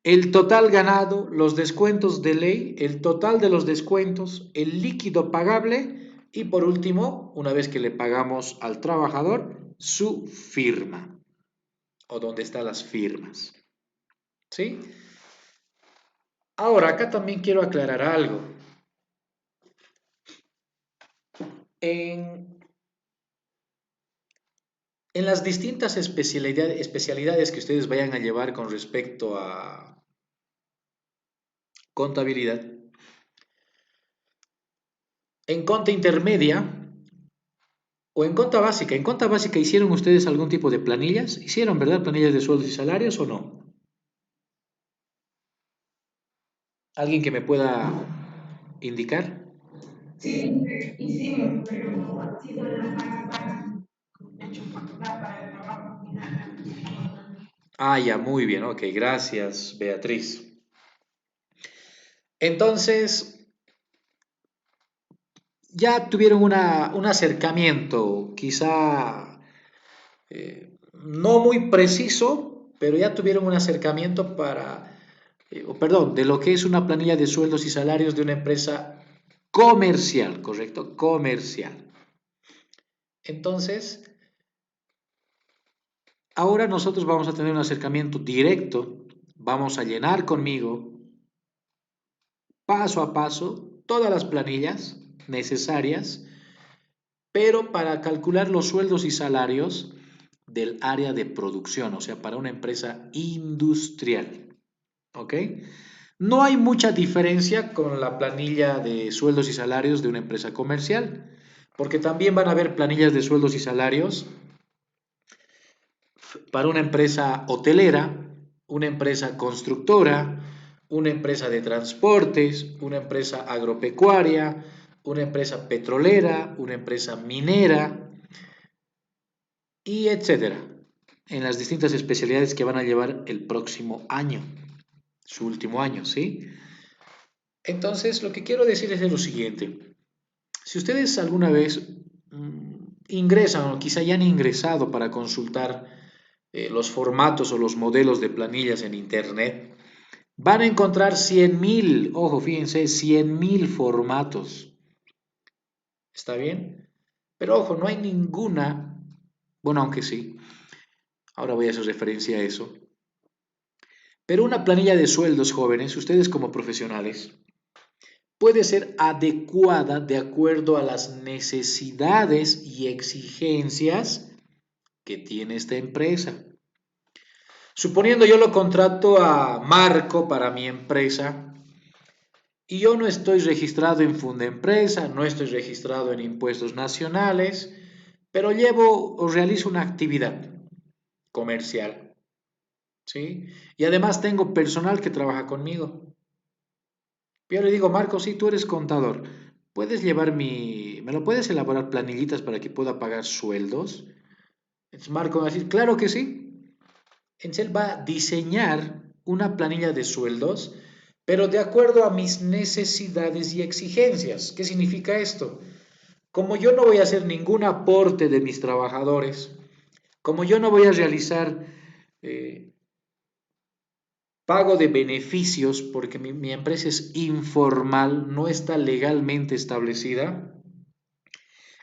El total ganado, los descuentos de ley, el total de los descuentos, el líquido pagable y por último, una vez que le pagamos al trabajador, su firma o donde están las firmas. ¿Sí? Ahora, acá también quiero aclarar algo. En, en las distintas especialidades que ustedes vayan a llevar con respecto a contabilidad, en conta intermedia o en conta básica. ¿En conta básica hicieron ustedes algún tipo de planillas? ¿Hicieron, verdad, planillas de sueldos y salarios o no? ¿Alguien que me pueda indicar? Sí, hicimos, pero ha sido la más hecho para el trabajo final. Ah, ya, muy bien, ok, gracias, Beatriz. Entonces, ya tuvieron un acercamiento, quizá no muy preciso, pero ya tuvieron un acercamiento perdón, de lo que es una planilla de sueldos y salarios de una empresa comercial, ¿correcto? Comercial. Entonces, ahora nosotros vamos a tener un acercamiento directo, vamos a llenar conmigo paso a paso todas las planillas necesarias, pero para calcular los sueldos y salarios del área de producción, o sea, para una empresa industrial. ¿Ok? No hay mucha diferencia con la planilla de sueldos y salarios de una empresa comercial, porque también van a haber planillas de sueldos y salarios para una empresa hotelera, una empresa constructora, una empresa de transportes, una empresa agropecuaria, una empresa petrolera, una empresa minera y etcétera, en las distintas especialidades que van a llevar el próximo año, su último año, ¿sí? Entonces, lo que quiero decir es lo siguiente. Si ustedes alguna vez ingresan o quizá ya han ingresado para consultar los formatos o los modelos de planillas en Internet, van a encontrar 100.000, ojo, fíjense, 100.000 formatos. ¿Está bien? Pero ojo, no hay ninguna, bueno, aunque sí, ahora voy a hacer referencia a eso, pero una planilla de sueldos, jóvenes, ustedes como profesionales, puede ser adecuada de acuerdo a las necesidades y exigencias que tiene esta empresa. Suponiendo yo lo contrato a Marco para mi empresa y yo no estoy registrado en Fundempresa, no estoy registrado en impuestos nacionales, pero llevo o realizo una actividad comercial, ¿sí? Y además tengo personal que trabaja conmigo. Yo le digo, Marco, sí, tú eres contador, ¿puedes me lo puedes elaborar planillitas para que pueda pagar sueldos? Entonces Marco va a decir, claro que sí. Entonces él va a diseñar una planilla de sueldos, pero de acuerdo a mis necesidades y exigencias. ¿Qué significa esto? Como yo no voy a hacer ningún aporte de mis trabajadores, como yo no voy a realizar eh, pago de beneficios porque mi empresa es informal, no está legalmente establecida.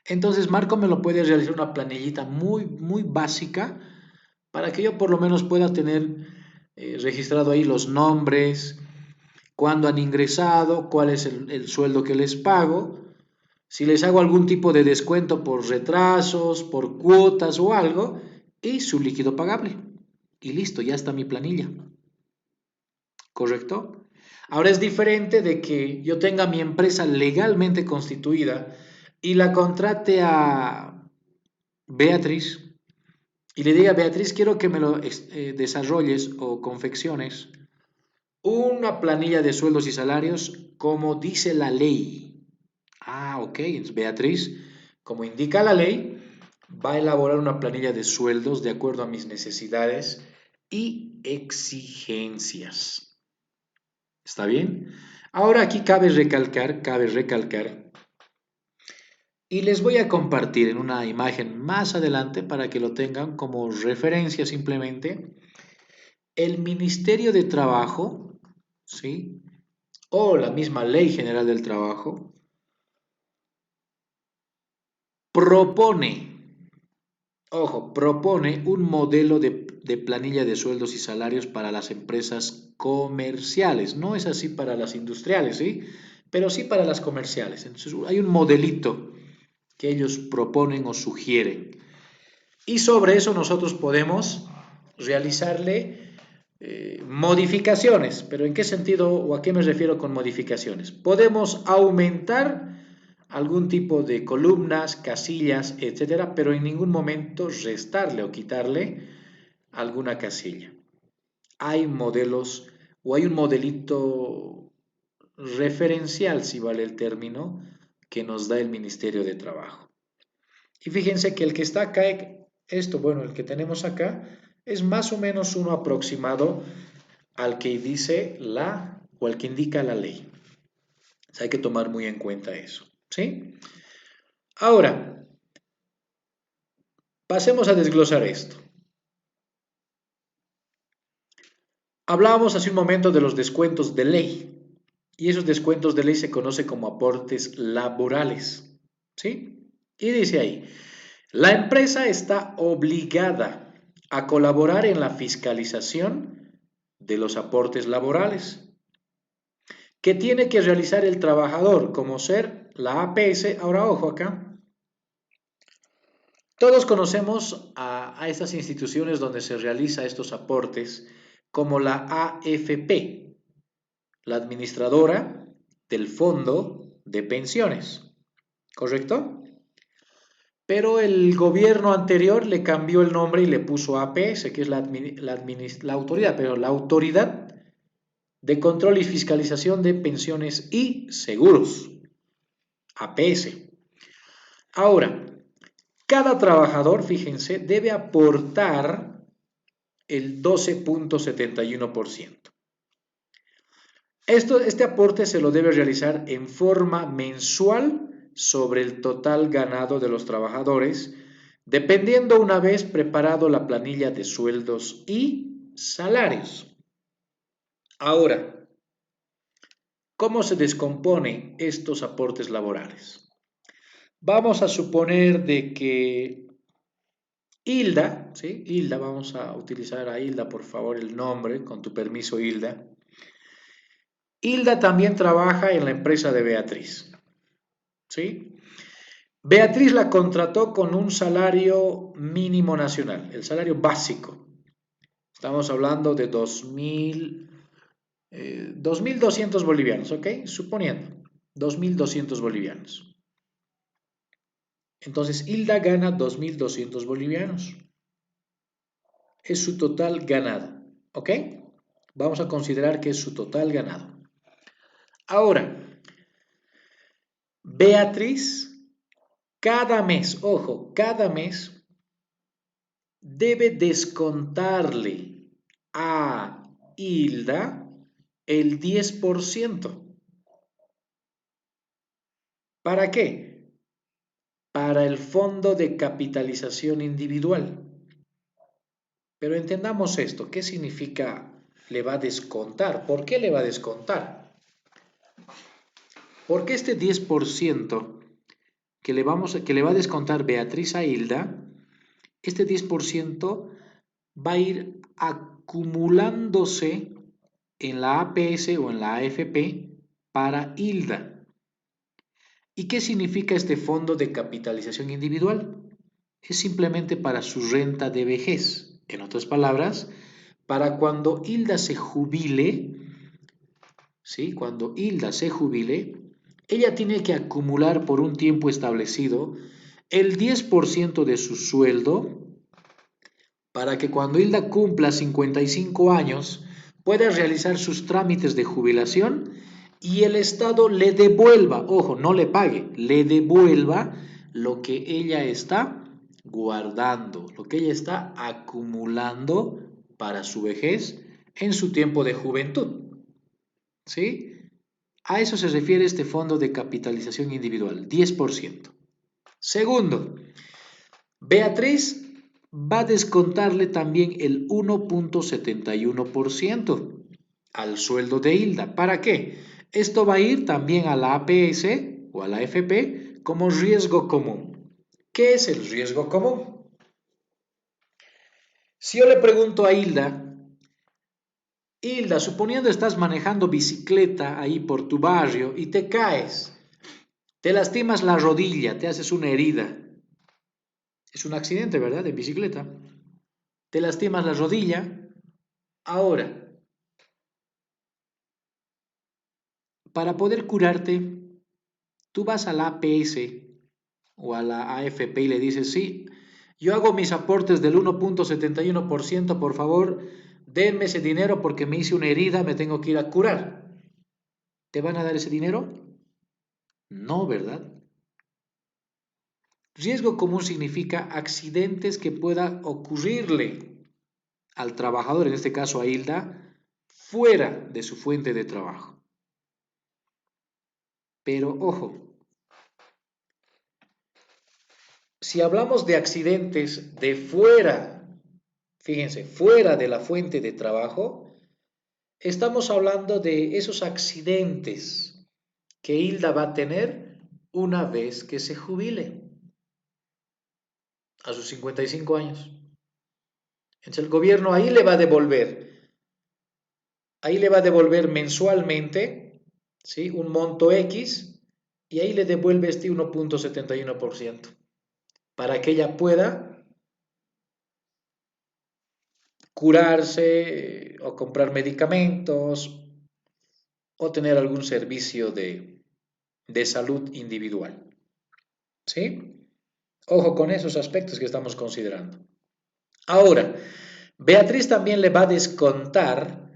Entonces Marco me lo puede realizar una planillita muy, muy básica para que yo por lo menos pueda tener registrado ahí los nombres, cuándo han ingresado, cuál es el sueldo que les pago, si les hago algún tipo de descuento por retrasos, por cuotas o algo, y su líquido pagable. Y listo, ya está mi planilla. ¿Correcto? Ahora es diferente de que yo tenga mi empresa legalmente constituida y la contrate a Beatriz y le diga, Beatriz, quiero que me lo desarrolles o confecciones una planilla de sueldos y salarios como dice la ley. Ah, ok, entonces Beatriz, como indica la ley, va a elaborar una planilla de sueldos de acuerdo a mis necesidades y exigencias. ¿Está bien? Ahora aquí cabe recalcar, y les voy a compartir en una imagen más adelante para que lo tengan como referencia simplemente. El Ministerio de Trabajo, ¿sí? O la misma Ley General del Trabajo propone, propone un modelo de planilla de sueldos y salarios para las empresas comerciales. No es así para las industriales, ¿sí? Pero sí para las comerciales. Entonces hay un modelito que ellos proponen o sugieren. Y sobre eso nosotros podemos realizarle modificaciones. ¿Pero en qué sentido o a qué me refiero con modificaciones? Podemos aumentar algún tipo de columnas, casillas, etcétera, pero en ningún momento restarle o quitarle alguna casilla. Hay modelos o hay un modelito referencial, si vale el término, que nos da el Ministerio de Trabajo. Y fíjense que el que está acá, el que tenemos acá, es más o menos uno aproximado al que dice la o al que indica la ley. Entonces hay que tomar muy en cuenta eso, ¿sí? Ahora, pasemos a desglosar esto. Hablábamos hace un momento de los descuentos de ley y esos descuentos de ley se conocen como aportes laborales, ¿sí? Y dice ahí, la empresa está obligada a colaborar en la fiscalización de los aportes laborales que tiene que realizar el trabajador, como ser la APS. Ahora, ojo acá. Todos conocemos a estas instituciones donde se realizan estos aportes como la AFP, la administradora del Fondo de Pensiones, ¿correcto? Pero el gobierno anterior le cambió el nombre y le puso APS, que es la autoridad, pero la Autoridad de Control y Fiscalización de Pensiones y Seguros, APS. Ahora, cada trabajador, fíjense, debe aportar el 12.71%. Este aporte se lo debe realizar en forma mensual sobre el total ganado de los trabajadores, dependiendo una vez preparado la planilla de sueldos y salarios. Ahora, ¿cómo se descomponen estos aportes laborales? Vamos a suponer de que Hilda, ¿sí? Hilda, vamos a utilizar a Hilda, por favor, el nombre, con tu permiso, Hilda. Hilda también trabaja en la empresa de Beatriz, ¿sí? Beatriz la contrató con un salario mínimo nacional, el salario básico. Estamos hablando de 2.200 bolivianos, ¿ok? Suponiendo, 2.200 bolivianos. Entonces, Hilda gana 2.200 bolivianos. Es su total ganado, ¿ok? Vamos a considerar que es su total ganado. Ahora, Beatriz, cada mes, ojo, cada mes debe descontarle a Hilda el 10%. ¿Para qué? Para el fondo de capitalización individual. Pero entendamos esto, ¿qué significa le va a descontar? ¿Por qué le va a descontar? Porque este 10% que le va a descontar Beatriz a Hilda, este 10% va a ir acumulándose en la APS o en la AFP para Hilda. ¿Y qué significa este fondo de capitalización individual? Es simplemente para su renta de vejez. En otras palabras, para cuando Hilda se jubile, ¿sí? Cuando Hilda se jubile, ella tiene que acumular por un tiempo establecido el 10% de su sueldo para que cuando Hilda cumpla 55 años pueda realizar sus trámites de jubilación y el Estado le devuelva, ojo, no le pague, le devuelva lo que ella está guardando, lo que ella está acumulando para su vejez en su tiempo de juventud. ¿Sí? A eso se refiere este fondo de capitalización individual, 10%. Segundo, Beatriz va a descontarle también el 1.71% al sueldo de Hilda. ¿Para qué? Esto va a ir también a la APS o a la AFP como riesgo común. ¿Qué es el riesgo común? Si yo le pregunto a Hilda, suponiendo estás manejando bicicleta ahí por tu barrio y te caes, te lastimas la rodilla, te haces una herida. Es un accidente, ¿verdad? De bicicleta. Te lastimas la rodilla. Ahora, para poder curarte, tú vas a la APS o a la AFP y le dices, sí, yo hago mis aportes del 1.71%, por favor, denme ese dinero porque me hice una herida, me tengo que ir a curar. ¿Te van a dar ese dinero? No, ¿verdad? Riesgo común significa accidentes que pueda ocurrirle al trabajador, en este caso a Hilda, fuera de su fuente de trabajo. Pero ojo, si hablamos de accidentes de fuera, fíjense, fuera de la fuente de trabajo, estamos hablando de esos accidentes que Hilda va a tener una vez que se jubile, a sus 55 años. Entonces el gobierno ahí le va a devolver mensualmente, ¿sí? Un monto X y ahí le devuelve este 1.71% para que ella pueda curarse o comprar medicamentos o tener algún servicio de salud individual. ¿Sí? Ojo con esos aspectos que estamos considerando. Ahora, Beatriz también le va a descontar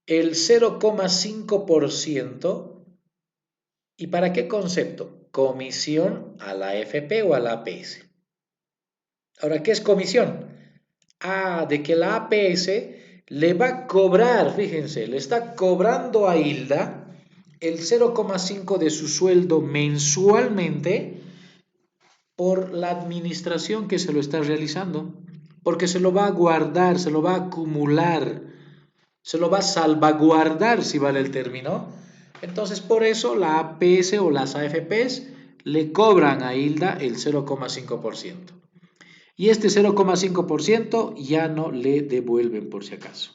el 0,5%. ¿Y para qué concepto? Comisión a la AFP o a la APS. Ahora, ¿qué es comisión? De que la APS le va a cobrar, fíjense, le está cobrando a Hilda el 0,5 de su sueldo mensualmente por la administración que se lo está realizando, porque se lo va a guardar, se lo va a acumular, se lo va a salvaguardar, si vale el término. Entonces, por eso la APS o las AFPs le cobran a Hilda el 0,5%. Y este 0,5% ya no le devuelven por si acaso.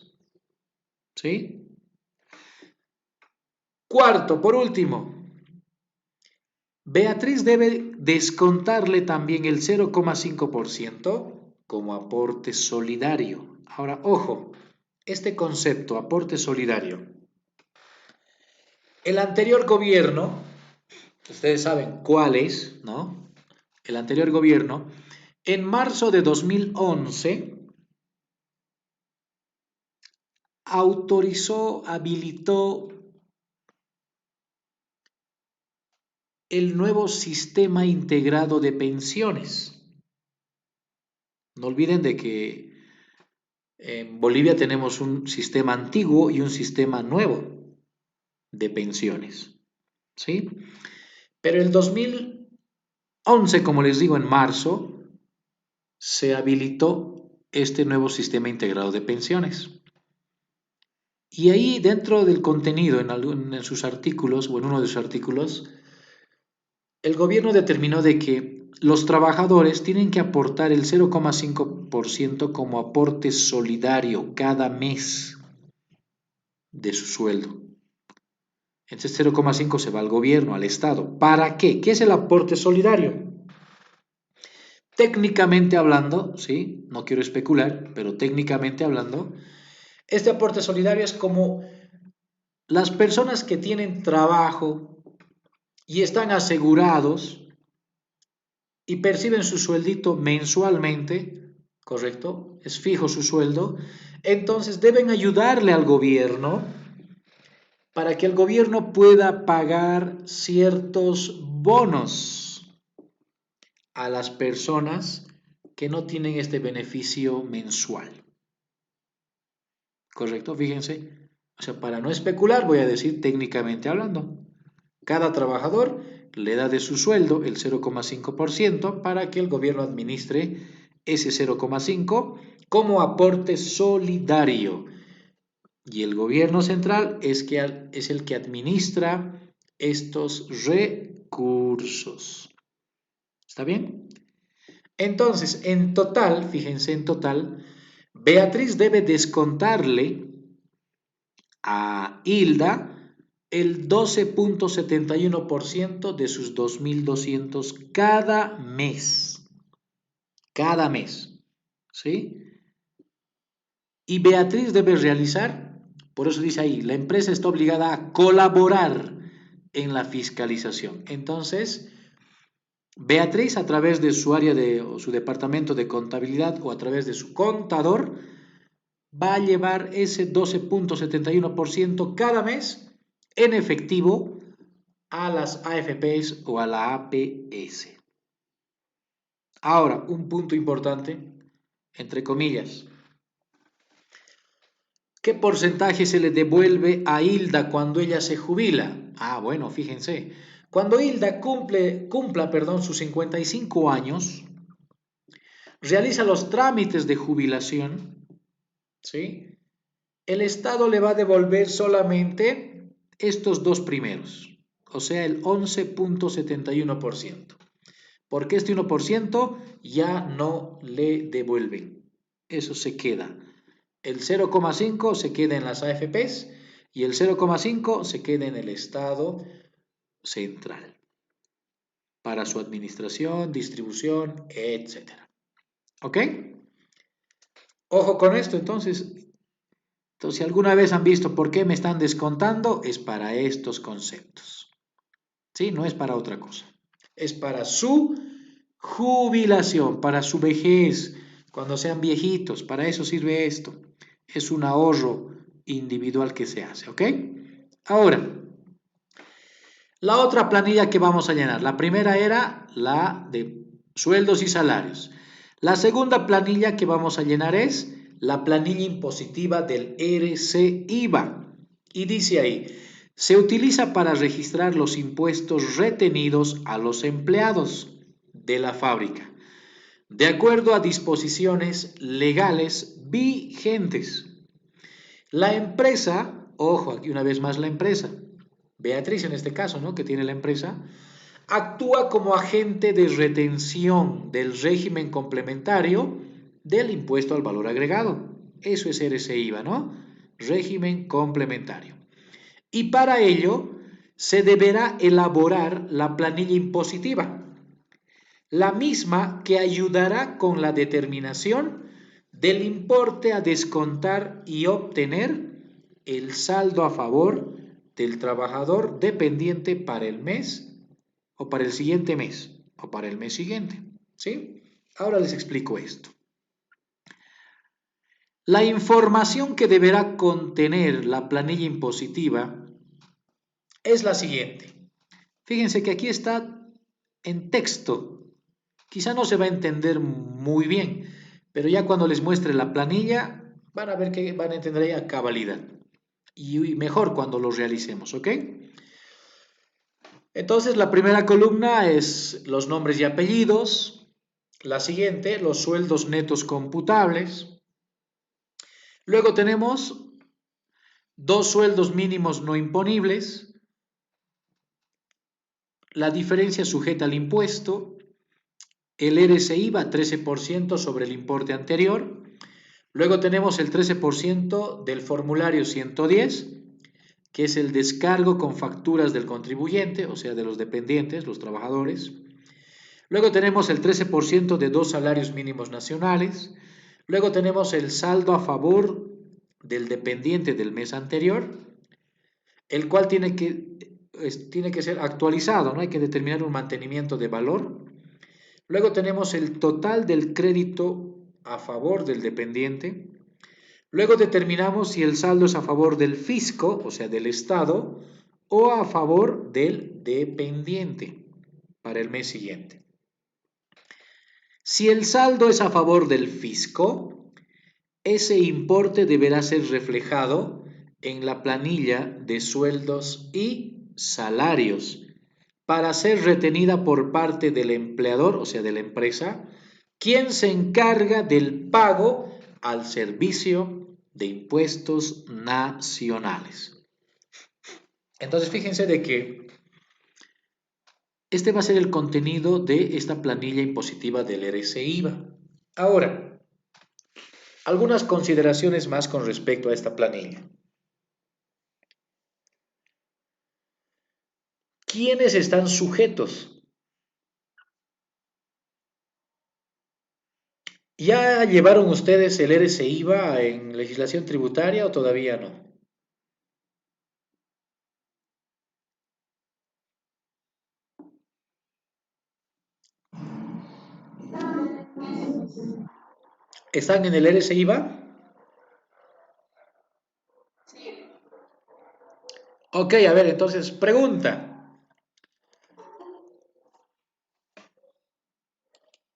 ¿Sí? Cuarto, por último, Beatriz debe descontarle también el 0,5% como aporte solidario. Ahora, ojo, este concepto, aporte solidario. El anterior gobierno, ustedes saben cuál es, ¿no? El anterior gobierno, en marzo de 2011, autorizó, habilitó el nuevo sistema integrado de pensiones. No olviden de que en Bolivia tenemos un sistema antiguo y un sistema nuevo de pensiones, ¿sí? Pero el 2011, como les digo, en marzo, se habilitó este nuevo sistema integrado de pensiones. Y ahí dentro del contenido, en sus artículos o en uno de sus artículos, el gobierno determinó de que los trabajadores tienen que aportar el 0,5% como aporte solidario cada mes de su sueldo. Entonces 0,5 se va al gobierno, al Estado. ¿Para qué? ¿Qué es el aporte solidario? Técnicamente hablando, sí, no quiero especular, pero técnicamente hablando, este aporte solidario es como las personas que tienen trabajo y están asegurados y perciben su sueldito mensualmente, ¿correcto? Es fijo su sueldo, entonces deben ayudarle al gobierno para que el gobierno pueda pagar ciertos bonos a las personas que no tienen este beneficio mensual. ¿Correcto? Fíjense. O sea, para no especular, voy a decir técnicamente hablando. Cada trabajador le da de su sueldo el 0,5% para que el gobierno administre ese 0,5 como aporte solidario. Y el gobierno central es el que administra estos recursos. ¿Está bien? Entonces, en total, fíjense, en total, Beatriz debe descontarle a Hilda el 12,71% de sus 2.200 cada mes. Cada mes. ¿Sí? Y Beatriz debe realizar, por eso dice ahí, la empresa está obligada a colaborar en la fiscalización. Entonces, Beatriz, a través de su área o su departamento de contabilidad o a través de su contador, va a llevar ese 12,71% cada mes en efectivo a las AFPs o a la APS. Ahora, un punto importante, entre comillas. ¿Qué porcentaje se le devuelve a Hilda cuando ella se jubila? Ah, bueno, fíjense. Cuando Hilda cumpla sus 55 años, realiza los trámites de jubilación, ¿sí? El Estado le va a devolver solamente estos dos primeros, o sea, el 11,71%. Porque este 1% ya no le devuelven. Eso se queda. El 0,5 se queda en las AFPs y el 0,5 se queda en el Estado central para su administración, distribución, etc. ¿Ok? Ojo con esto, entonces, si alguna vez han visto por qué me están descontando, es para estos conceptos. ¿Sí? No es para otra cosa. Es para su jubilación, para su vejez, cuando sean viejitos. Para eso sirve esto. Es un ahorro individual que se hace, ¿ok? Ahora, la otra planilla que vamos a llenar. La primera era la de sueldos y salarios. La segunda planilla que vamos a llenar es la planilla impositiva del RC-IVA. Y dice ahí, se utiliza para registrar los impuestos retenidos a los empleados de la fábrica, de acuerdo a disposiciones legales vigentes. La empresa, ojo, aquí una vez más la empresa, Beatriz en este caso, ¿no?, que tiene la empresa, actúa como agente de retención del régimen complementario del impuesto al valor agregado. Eso es RC-IVA, ¿no? Régimen complementario. Y para ello se deberá elaborar la planilla impositiva, la misma que ayudará con la determinación del importe a descontar y obtener el saldo a favor del trabajador dependiente para el mes o para el siguiente mes o para el mes siguiente. ¿Sí? Ahora les explico esto. La información que deberá contener la planilla impositiva es la siguiente. Fíjense que aquí está en texto. Quizá no se va a entender muy bien, pero ya cuando les muestre la planilla van a ver que van a entender ahí a cabalidad. Y mejor cuando lo realicemos, ¿ok? Entonces la primera columna es los nombres y apellidos. La siguiente, los sueldos netos computables. Luego tenemos dos sueldos mínimos no imponibles. La diferencia sujeta al impuesto. El RC-IVA 13% sobre el importe anterior. Luego tenemos el 13% del formulario 110, que es el descargo con facturas del contribuyente, o sea, de los dependientes, los trabajadores. Luego tenemos el 13% de dos salarios mínimos nacionales. Luego tenemos el saldo a favor del dependiente del mes anterior, el cual tiene que ser actualizado, ¿no? Hay que determinar un mantenimiento de valor. Luego tenemos el total del crédito a favor del dependiente. Luego determinamos si el saldo es a favor del fisco, o sea, del Estado, o a favor del dependiente para el mes siguiente. Si el saldo es a favor del fisco, ese importe deberá ser reflejado en la planilla de sueldos y salarios para ser retenida por parte del empleador, o sea, de la empresa, quien se encarga del pago al servicio de impuestos nacionales. Entonces, fíjense de que este va a ser el contenido de esta planilla impositiva del RCIVA. Ahora, algunas consideraciones más con respecto a esta planilla. ¿Quiénes están sujetos? ¿Ya llevaron ustedes el RCIVA en legislación tributaria o todavía no? ¿Están en el RCIVA? Ok, a ver, entonces, pregunta.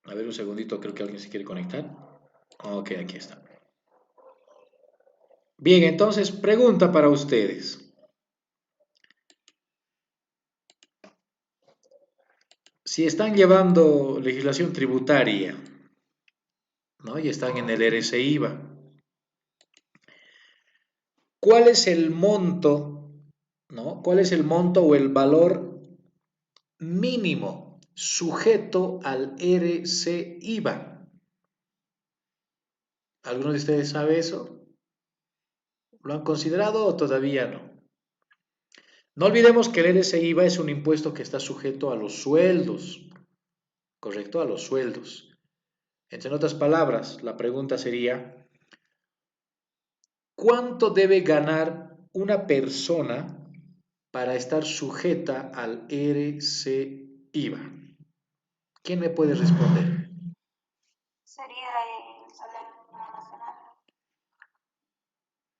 A ver, un segundito, creo que alguien se quiere conectar. Ok, aquí está. Bien, entonces, pregunta para ustedes. Si están llevando legislación tributaria, ¿no? Y están en el RCIVA, ¿cuál es el monto, ¿no? ¿Cuál es el monto o el valor mínimo sujeto al RCIVA? ¿Alguno de ustedes sabe eso? ¿Lo han considerado o todavía no? No olvidemos que el RCIVA es un impuesto que está sujeto a los sueldos, ¿correcto? A los sueldos. En otras palabras, la pregunta sería, ¿cuánto debe ganar una persona para estar sujeta al RCIVA? ¿Quién me puede responder? Sería el salario nacional.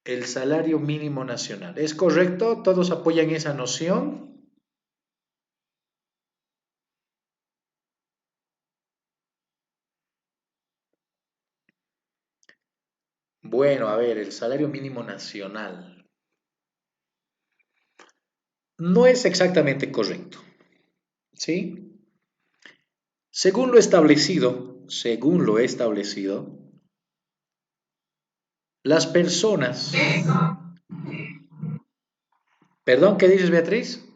El salario mínimo nacional. ¿Es correcto? ¿Todos apoyan esa noción? Bueno, a ver, el salario mínimo nacional no es exactamente correcto, ¿sí? Según lo establecido, las personas, perdón, ¿qué dices, Beatriz?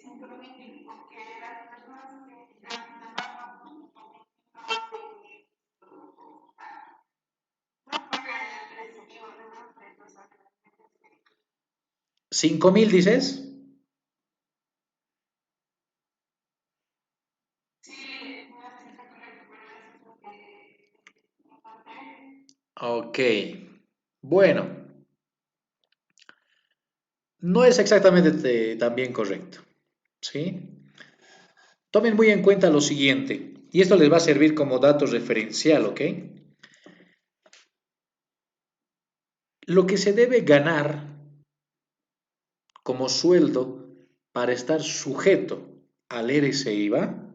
Simplemente porque las personas que ganan no pagan el precio que ¿5.000 dices? sí, no es correcto, pero eso es lo que encontré. Ok, bueno, no es exactamente también correcto, ¿sí? Tomen muy en cuenta lo siguiente, y esto les va a servir como dato referencial, ¿ok? Lo que se debe ganar como sueldo para estar sujeto al RCIVA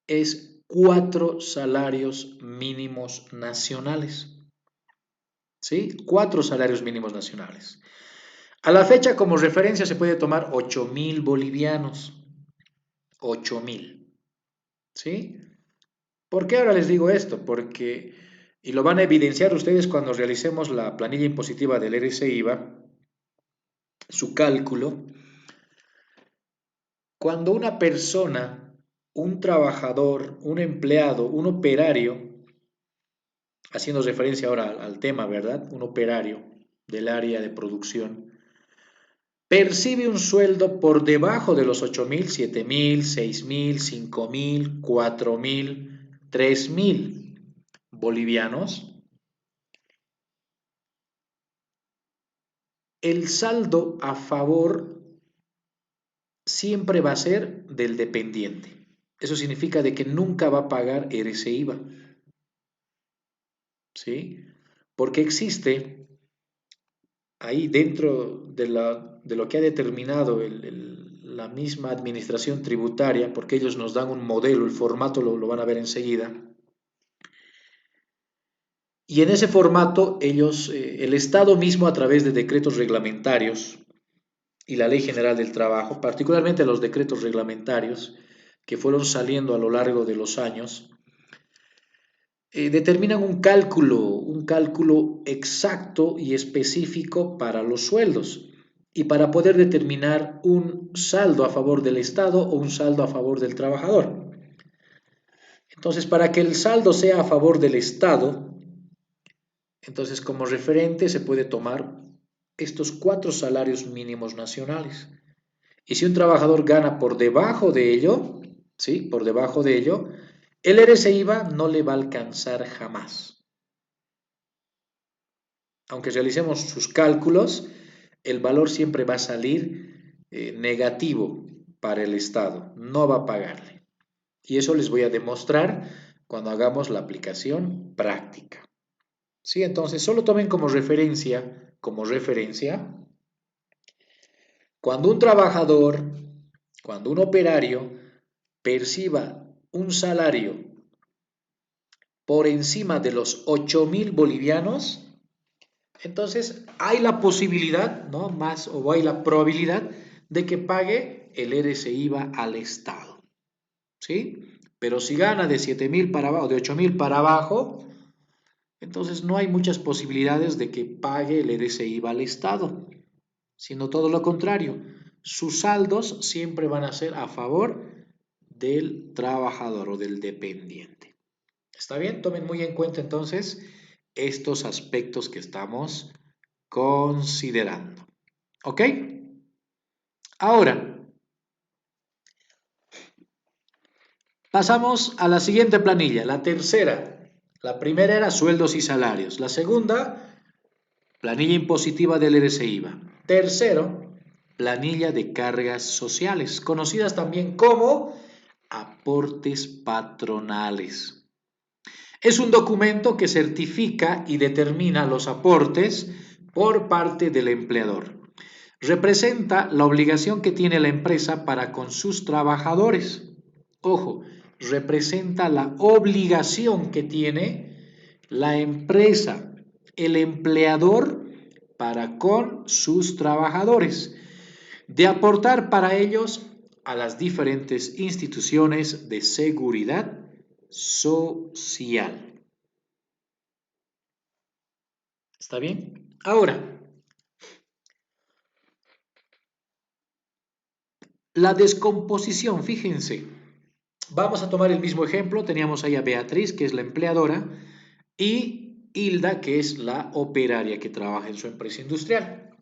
es 4 salarios mínimos nacionales, ¿sí? 4 salarios mínimos nacionales. A la fecha, como referencia, se puede tomar 8.000 bolivianos, 8.000, ¿sí? ¿Por qué ahora les digo esto? Porque, y lo van a evidenciar ustedes cuando realicemos la planilla impositiva del RCIVA, su cálculo, cuando una persona, un trabajador, un empleado, un operario, haciendo referencia ahora al tema, ¿verdad? Un operario del área de producción, percibe un sueldo por debajo de los 8.000, 7.000, 6.000, 5.000, 4.000, 3.000 bolivianos, el saldo a favor siempre va a ser del dependiente. Eso significa de que nunca va a pagar RCIVA, ¿sí? Porque existe ahí dentro de lo que ha determinado la misma administración tributaria, porque ellos nos dan un modelo, el formato lo van a ver enseguida. Y en ese formato ellos, el Estado mismo a través de decretos reglamentarios y la Ley General del Trabajo, particularmente los decretos reglamentarios que fueron saliendo a lo largo de los años, determinan un cálculo exacto y específico para los sueldos y para poder determinar un saldo a favor del Estado o un saldo a favor del trabajador. Entonces, para que el saldo sea a favor del Estado, entonces como referente se puede tomar estos 4 salarios mínimos nacionales. Y si un trabajador gana por debajo de ello, ¿sí? Por debajo de ello, el RCIVA no le va a alcanzar jamás. Aunque realicemos sus cálculos, el valor siempre va a salir negativo para el Estado, no va a pagarle. Y eso les voy a demostrar cuando hagamos la aplicación práctica. ¿Sí? Entonces, solo tomen como referencia, cuando un trabajador, cuando un operario perciba un salario por encima de los 8.000 bolivianos, entonces hay la posibilidad, ¿no? Más o hay la probabilidad de que pague el RCIVA al Estado, ¿sí? Pero si gana de 7.000 para abajo, de 8.000 para abajo, entonces no hay muchas posibilidades de que pague el RCIVA al Estado, sino todo lo contrario. Sus saldos siempre van a ser a favor del trabajador o del dependiente. ¿Está bien? Tomen muy en cuenta entonces estos aspectos que estamos considerando. ¿Ok? Ahora, pasamos a la siguiente planilla, la tercera. La primera era sueldos y salarios. La segunda, planilla impositiva del RCIVA. Tercero, planilla de cargas sociales, conocidas también como aportes patronales. Es un documento que certifica y determina los aportes por parte del empleador. Representa la obligación que tiene la empresa para con sus trabajadores. Ojo, representa la obligación que tiene la empresa, el empleador para con sus trabajadores, de aportar para ellos a las diferentes instituciones de seguridad social. ¿Está bien? Ahora, la descomposición, fíjense. Vamos a tomar el mismo ejemplo. Teníamos ahí a Beatriz, que es la empleadora, y Hilda, que es la operaria que trabaja en su empresa industrial.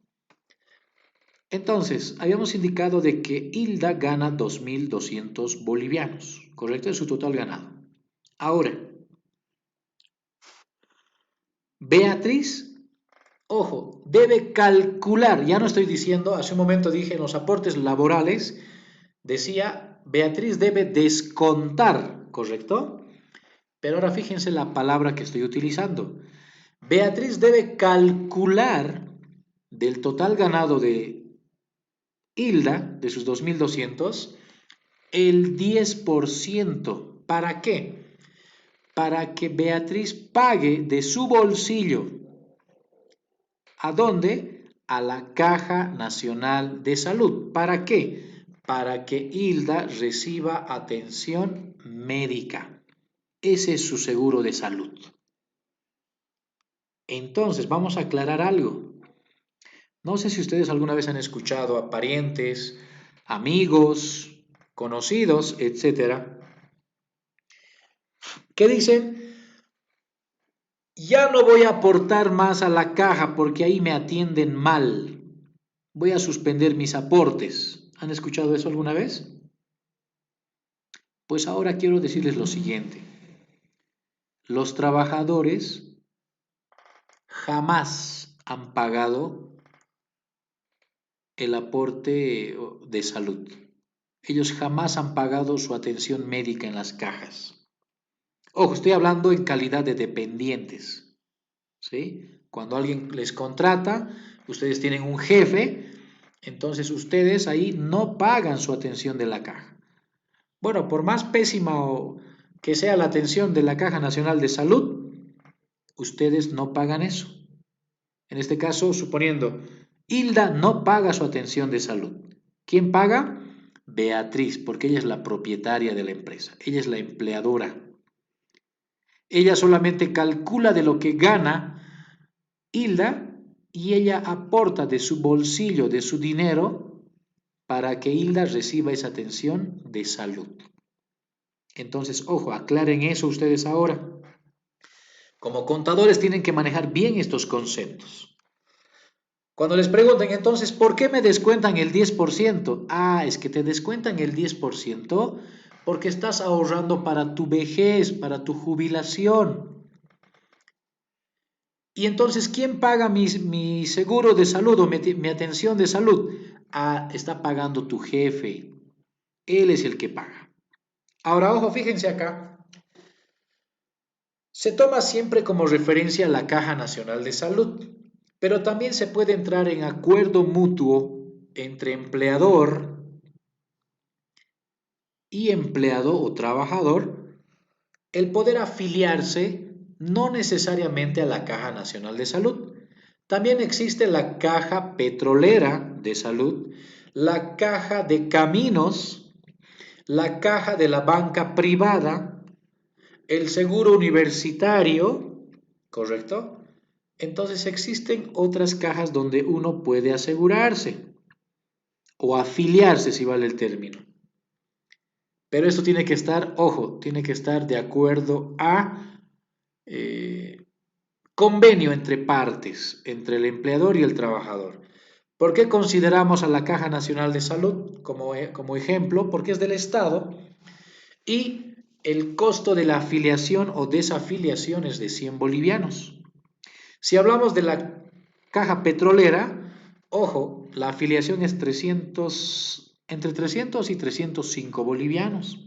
Entonces, habíamos indicado de que Hilda gana 2.200 bolivianos, ¿correcto? Es su total ganado. Ahora, Beatriz, ojo, debe calcular, ya no estoy diciendo, hace un momento dije en los aportes laborales, decía, Beatriz debe descontar, ¿correcto? Pero ahora fíjense la palabra que estoy utilizando. Beatriz debe calcular del total ganado de Hilda, de sus 2.200, el 10%. ¿Para qué? Para que Beatriz pague de su bolsillo. ¿A dónde? A la Caja Nacional de Salud. ¿Para qué? Para que Hilda reciba atención médica. Ese es su seguro de salud. Entonces, vamos a aclarar algo. No sé si ustedes alguna vez han escuchado a parientes, amigos, conocidos, etcétera, que dicen, ya no voy a aportar más a la caja porque ahí me atienden mal. Voy a suspender mis aportes. ¿Han escuchado eso alguna vez? Pues ahora quiero decirles lo siguiente. Los trabajadores jamás han pagado el aporte de salud. Ellos jamás han pagado su atención médica en las cajas. Ojo, estoy hablando en calidad de dependientes, ¿sí? Cuando alguien les contrata, ustedes tienen un jefe Entonces ustedes ahí no pagan su atención de la caja. Bueno, por más pésima que sea la atención de la Caja Nacional de Salud, ustedes no pagan eso. En este caso, suponiendo, Hilda no paga su atención de salud. ¿Quién paga? Beatriz, porque ella es la propietaria de la empresa, ella es la empleadora. Ella solamente calcula de lo que gana Hilda y ella aporta de su bolsillo, de su dinero, para que Hilda reciba esa atención de salud. Entonces, ojo, aclaren eso ustedes ahora. Como contadores tienen que manejar bien estos conceptos. Cuando les pregunten entonces, ¿por qué me descuentan el 10%? Ah, es que te descuentan el 10% porque estás ahorrando para tu vejez, para tu jubilación. Y entonces, ¿quién paga mi seguro de salud o mi atención de salud? Ah, está pagando tu jefe. Él es el que paga. Ahora, ojo, fíjense acá. Se toma siempre como referencia la Caja Nacional de Salud, pero también se puede entrar en acuerdo mutuo entre empleador y empleado o trabajador, el poder afiliarse no necesariamente a la Caja Nacional de Salud. También existe la Caja Petrolera de Salud, la Caja de Caminos, la Caja de la Banca Privada, el seguro universitario, ¿correcto? Entonces existen otras cajas donde uno puede asegurarse o afiliarse, si vale el término. Pero esto tiene que estar, ojo, tiene que estar de acuerdo a convenio entre partes, entre el empleador y el trabajador. ¿Por qué consideramos a la Caja Nacional de Salud como ejemplo? Porque es del Estado y el costo de la afiliación o desafiliación es de 100 bolivianos. Si hablamos de la caja petrolera, ojo, la afiliación es entre 300 y 305 bolivianos.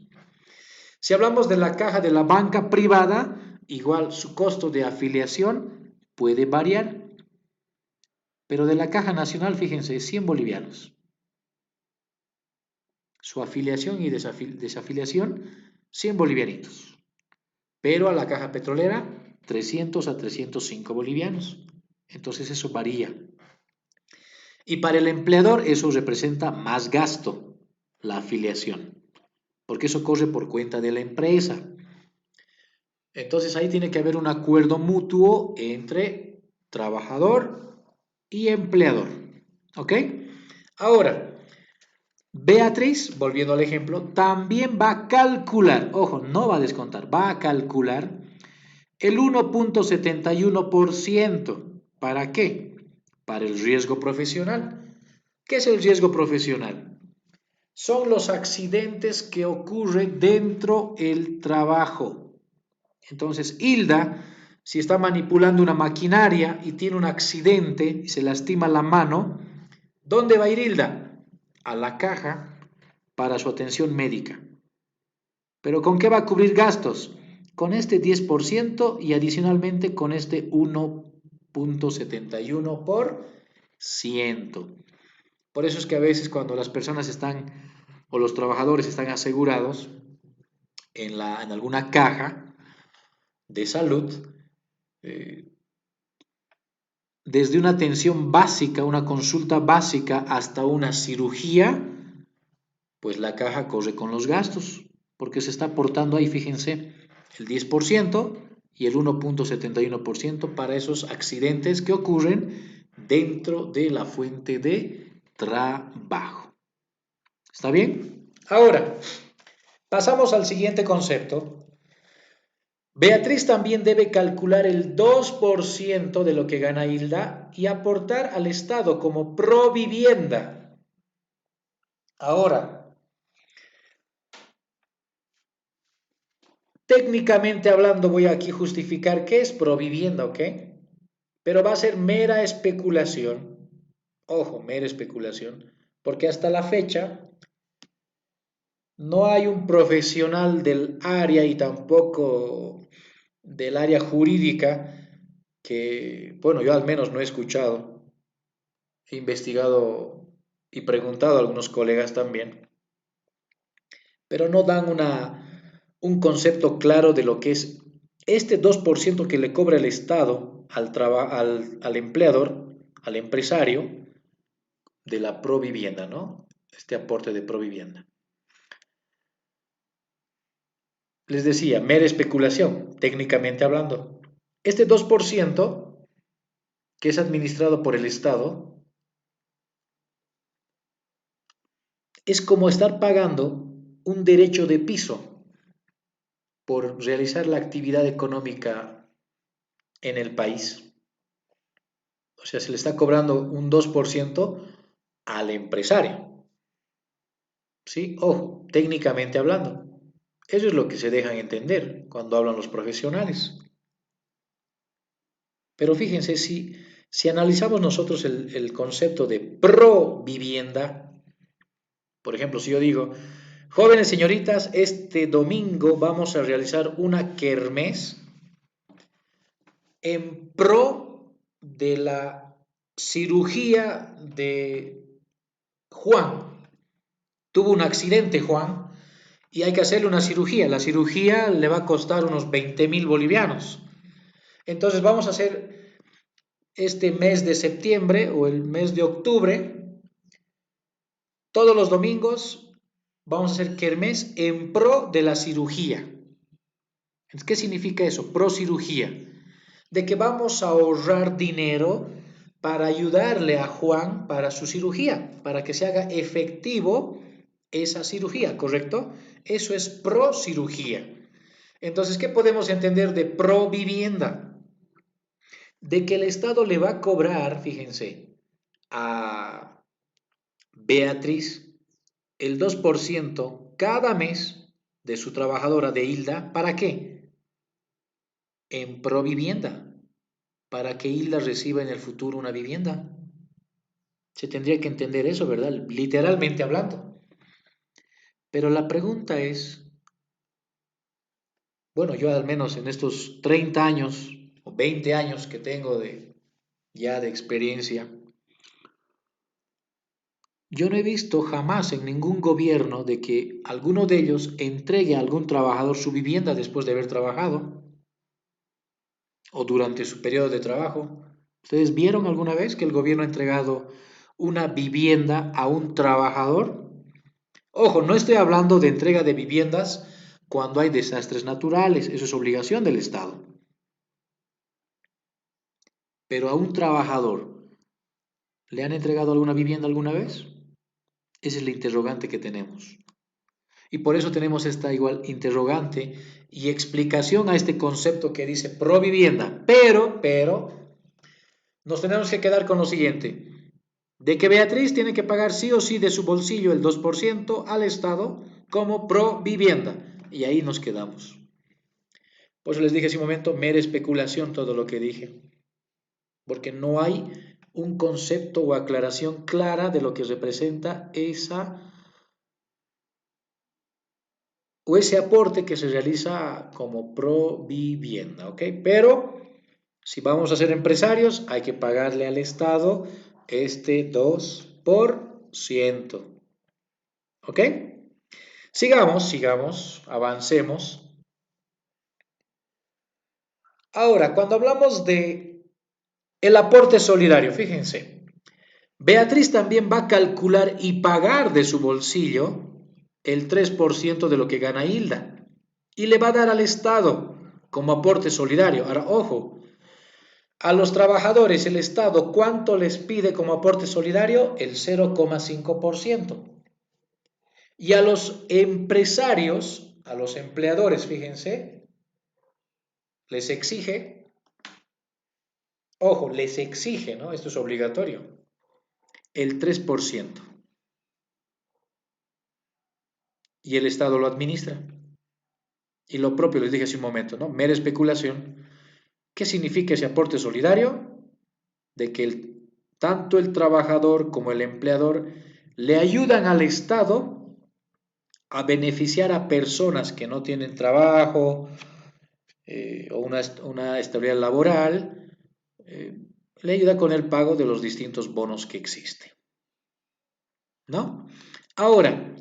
Si hablamos de la caja de la banca privada, igual su costo de afiliación puede variar, pero de la caja nacional, fíjense, es 100 bolivianos. Su afiliación y desafiliación, 100 bolivianitos. Pero a la caja petrolera, 300 a 305 bolivianos. Entonces eso varía. Y para el empleador eso representa más gasto, la afiliación, porque eso corre por cuenta de la empresa. Entonces ahí tiene que haber un acuerdo mutuo entre trabajador y empleador. ¿Ok? Ahora, Beatriz, volviendo al ejemplo, también va a calcular, ojo, no va a descontar, va a calcular el 1.71%. ¿Para qué? Para el riesgo profesional. ¿Qué es el riesgo profesional? Son los accidentes que ocurren dentro del trabajo. Entonces, Hilda, si está manipulando una maquinaria y tiene un accidente y se lastima la mano, ¿dónde va a ir Hilda? A la caja para su atención médica. ¿Pero con qué va a cubrir gastos? Con este 10% y adicionalmente con este 1.71%. Por eso es que a veces cuando las personas están o los trabajadores están asegurados en alguna caja de salud, eh, desde una atención básica, una consulta básica hasta una cirugía, pues la caja corre con los gastos, porque se está aportando ahí, fíjense, el 10% y el 1.71% para esos accidentes que ocurren dentro de la fuente de trabajo. ¿Está bien? Ahora, pasamos al siguiente concepto. Beatriz también debe calcular el 2% de lo que gana Hilda y aportar al Estado como provivienda. Ahora, técnicamente hablando, voy aquí a justificar qué es provivienda, ¿ok? Pero va a ser mera especulación. Ojo, mera especulación. Porque hasta la fecha no hay un profesional del área y tampoco del área jurídica que, bueno, yo al menos no he escuchado, he investigado y preguntado a algunos colegas también, pero no dan un concepto claro de lo que es este 2% que le cobra el Estado al empleador, al empresario, de la provivienda, ¿no? Este aporte de provivienda. Les decía, mera especulación, técnicamente hablando. Este 2% que es administrado por el Estado es como estar pagando un derecho de piso por realizar la actividad económica en el país. O sea, se le está cobrando un 2% al empresario. ¿Sí? Ojo, técnicamente hablando. Eso es lo que se dejan entender cuando hablan los profesionales. Pero fíjense, si analizamos nosotros el concepto de provivienda, por ejemplo, si yo digo, jóvenes señoritas, este domingo vamos a realizar una kermés en pro de la cirugía de Juan. Tuvo un accidente Juan y hay que hacerle una cirugía. La cirugía le va a costar unos 20.000 bolivianos. Entonces vamos a hacer este mes de septiembre o el mes de octubre, todos los domingos vamos a hacer kermés en pro de la cirugía. ¿Qué significa eso? Pro cirugía. De que vamos a ahorrar dinero para ayudarle a Juan para su cirugía, para que se haga efectivo esa cirugía, ¿correcto? Eso es pro cirugía. Entonces, ¿qué podemos entender de pro vivienda? De que el Estado le va a cobrar, fíjense, a Beatriz el 2% cada mes de su trabajadora de Hilda. ¿Para qué? En provivienda, para que Hilda reciba en el futuro una vivienda. Se tendría que entender eso, ¿verdad? Literalmente hablando. Pero la pregunta es, bueno, yo al menos en estos 30 años o 20 años que tengo ya de experiencia, yo no he visto jamás en ningún gobierno de que alguno de ellos entregue a algún trabajador su vivienda después de haber trabajado o durante su periodo de trabajo. ¿Ustedes vieron alguna vez que el gobierno ha entregado una vivienda a un trabajador? Ojo, no estoy hablando de entrega de viviendas cuando hay desastres naturales, eso es obligación del Estado. Pero a un trabajador, ¿le han entregado alguna vivienda alguna vez? Esa es la interrogante que tenemos. Y por eso tenemos esta igual interrogante y explicación a este concepto que dice provivienda. Pero, nos tenemos que quedar con lo siguiente, de que Beatriz tiene que pagar sí o sí de su bolsillo el 2% al Estado como provivienda. Y ahí nos quedamos. Por eso les dije hace un momento, mera especulación todo lo que dije. Porque no hay un concepto o aclaración clara de lo que representa esa o ese aporte que se realiza como provivienda, ¿ok? Pero si vamos a ser empresarios, hay que pagarle al Estado este 2%, ¿ok? Sigamos, avancemos. Ahora, cuando hablamos de el aporte solidario, fíjense, Beatriz también va a calcular y pagar de su bolsillo el 3% de lo que gana Hilda y le va a dar al Estado como aporte solidario. Ahora, ojo, a los trabajadores el Estado, ¿cuánto les pide como aporte solidario? El 0,5%. Y a los empresarios, a los empleadores, fíjense, les exige, ojo, les exige, ¿no? Esto es obligatorio, el 3%. Y el Estado lo administra. Y lo propio les dije hace un momento, ¿no? Mera especulación. ¿Qué significa ese aporte solidario? De que tanto el trabajador como el empleador le ayudan al Estado a beneficiar a personas que no tienen trabajo o una estabilidad laboral, le ayuda con el pago de los distintos bonos que existen. ¿no? Ahora,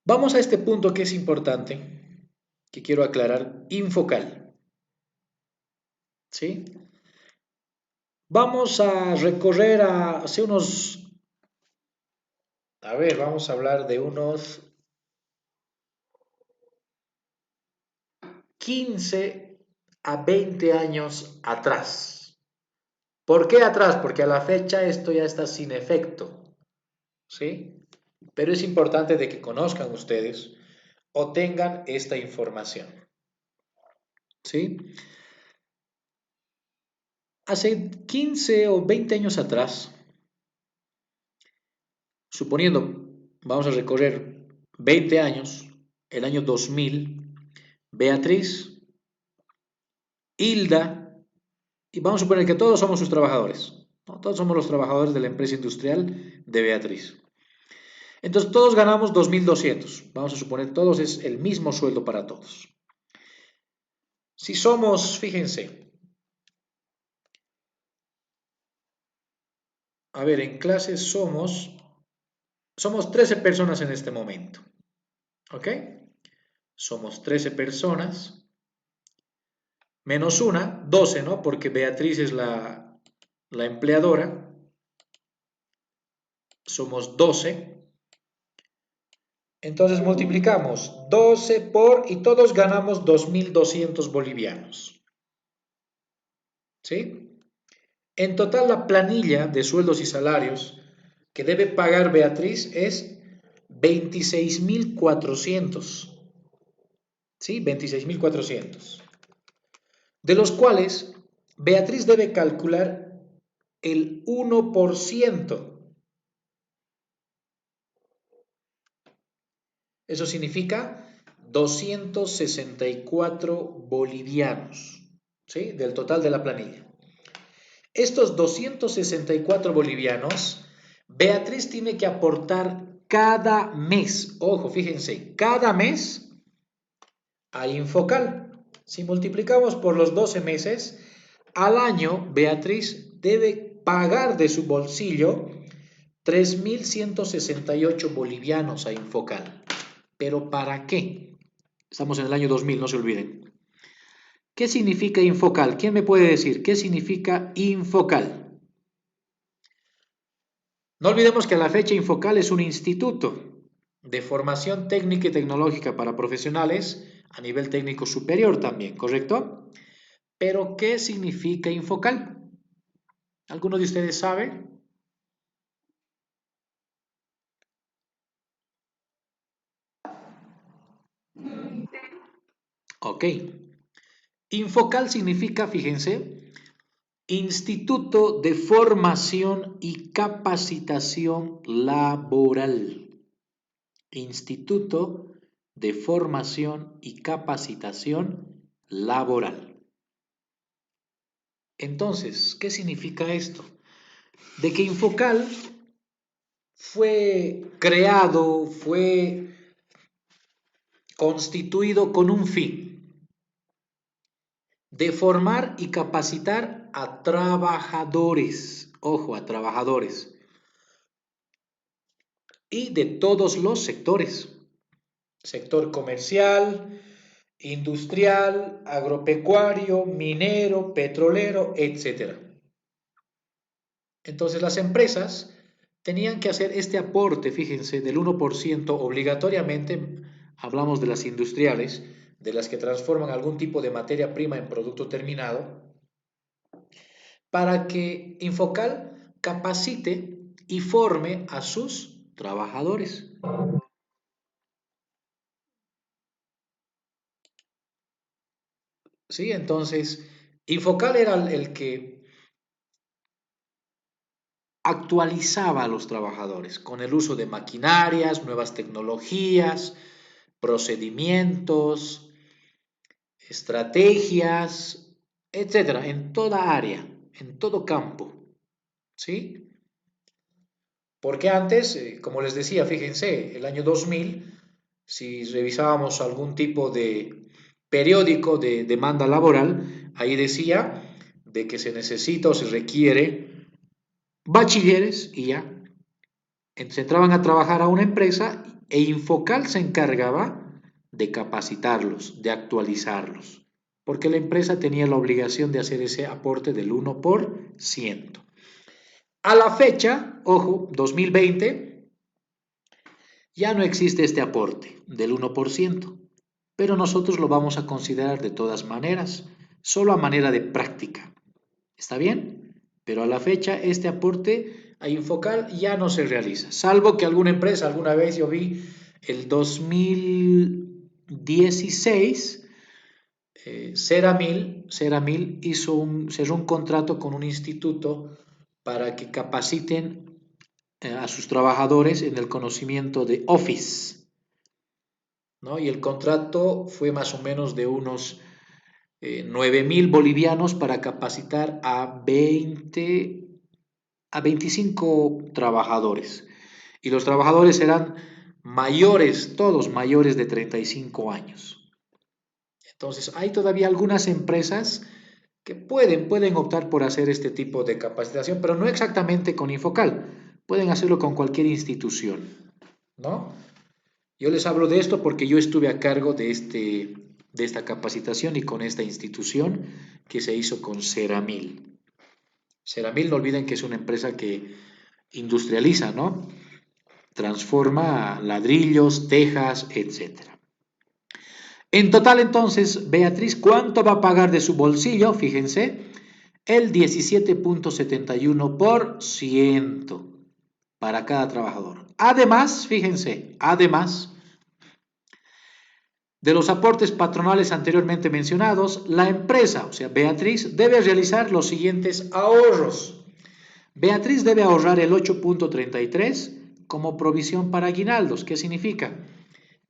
vamos a este punto que es importante, que quiero aclarar, Infocal, ¿sí? Vamos a recorrer hace unos, a ver, vamos a hablar de unos 15 a 20 años atrás. ¿Por qué atrás? Porque a la fecha esto ya está sin efecto, ¿sí? Pero es importante de que conozcan ustedes o tengan esta información, ¿sí? Hace 15 o 20 años atrás, suponiendo, vamos a recorrer 20 años, el año 2000, Beatriz, Hilda, y vamos a suponer que todos somos sus trabajadores, ¿no? Todos somos los trabajadores de la empresa industrial de Beatriz. Entonces todos ganamos 2.200, vamos a suponer todos es el mismo sueldo para todos. Si somos, fíjense, a ver, en clases somos 13 personas en este momento, ¿ok? Somos 13 personas, menos una, 12, ¿no? Porque Beatriz es la empleadora, somos 12. Entonces multiplicamos 12 por, y todos ganamos 2.200 bolivianos, ¿sí? En total la planilla de sueldos y salarios que debe pagar Beatriz es 26.400, ¿sí? 26.400. De los cuales Beatriz debe calcular el 1%. Eso significa 264 bolivianos, ¿sí? Del total de la planilla. Estos 264 bolivianos, Beatriz tiene que aportar cada mes, ojo, fíjense, cada mes a Infocal. Si multiplicamos por los 12 meses, al año Beatriz debe pagar de su bolsillo 3.168 bolivianos a Infocal. ¿Pero para qué? Estamos en el año 2000, no se olviden. ¿Qué significa Infocal? ¿Quién me puede decir qué significa Infocal? No olvidemos que a la fecha Infocal es un instituto de formación técnica y tecnológica para profesionales a nivel técnico superior también, ¿correcto? Pero ¿qué significa Infocal? ¿Alguno de ustedes sabe? Ok. Infocal significa, fíjense, Instituto de Formación y Capacitación Laboral. Instituto de Formación y Capacitación Laboral. Entonces, ¿qué significa esto? De que Infocal fue creado, fue constituido con un fin de formar y capacitar a trabajadores, ojo, a trabajadores, y de todos los sectores, sector comercial, industrial, agropecuario, minero, petrolero, etcétera. Entonces las empresas tenían que hacer este aporte, fíjense, del 1% obligatoriamente, hablamos de las industriales, de las que transforman algún tipo de materia prima en producto terminado, para que Infocal capacite y forme a sus trabajadores. ¿Sí? Entonces, Infocal era el que actualizaba a los trabajadores con el uso de maquinarias, nuevas tecnologías, procedimientos, estrategias, etcétera, en toda área, en todo campo, ¿sí? Porque antes, como les decía, fíjense, el año 2000, si revisábamos algún tipo de periódico de demanda laboral, ahí decía de que se necesita o se requiere bachilleres y ya, Entonces entraban a trabajar a una empresa e Infocal se encargaba de capacitarlos, de actualizarlos, porque la empresa tenía la obligación de hacer ese aporte del 1%. A la fecha, ojo, 2020, ya no existe este aporte del 1%, pero nosotros lo vamos a considerar de todas maneras, solo a manera de práctica. ¿Está bien? Pero a la fecha este aporte a Infocal ya no se realiza, salvo que alguna empresa, alguna vez yo vi el 2016, Ceramil cerró un contrato con un instituto para que capaciten a sus trabajadores en el conocimiento de Office, ¿no? Y el contrato fue más o menos de unos 9.000 bolivianos para capacitar a 25 trabajadores. Y los trabajadores eran mayores, todos mayores de 35 años. Entonces, hay todavía algunas empresas que pueden optar por hacer este tipo de capacitación, pero no exactamente con Infocal. Pueden hacerlo con cualquier institución, ¿no? Yo les hablo de esto porque yo estuve a cargo de esta capacitación y con esta institución que se hizo con Ceramil. Ceramil, no olviden que es una empresa que industrializa, ¿no? Transforma ladrillos, tejas, etcétera. En total, entonces, Beatriz, ¿cuánto va a pagar de su bolsillo? Fíjense, el 17.71% para cada trabajador. Además, fíjense, además de los aportes patronales anteriormente mencionados, la empresa, o sea, Beatriz, debe realizar los siguientes ahorros. Beatriz debe ahorrar el 8.33 como provisión para aguinaldos. ¿Qué significa?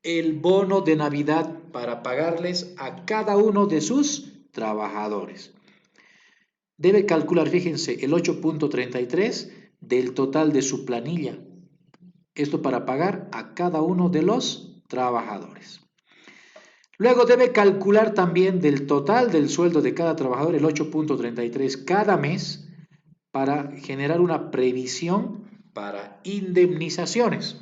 El bono de Navidad para pagarles a cada uno de sus trabajadores. Debe calcular, fíjense, el 8.33 del total de su planilla. Esto para pagar a cada uno de los trabajadores. Luego debe calcular también del total del sueldo de cada trabajador el 8.33 cada mes para generar una previsión para indemnizaciones.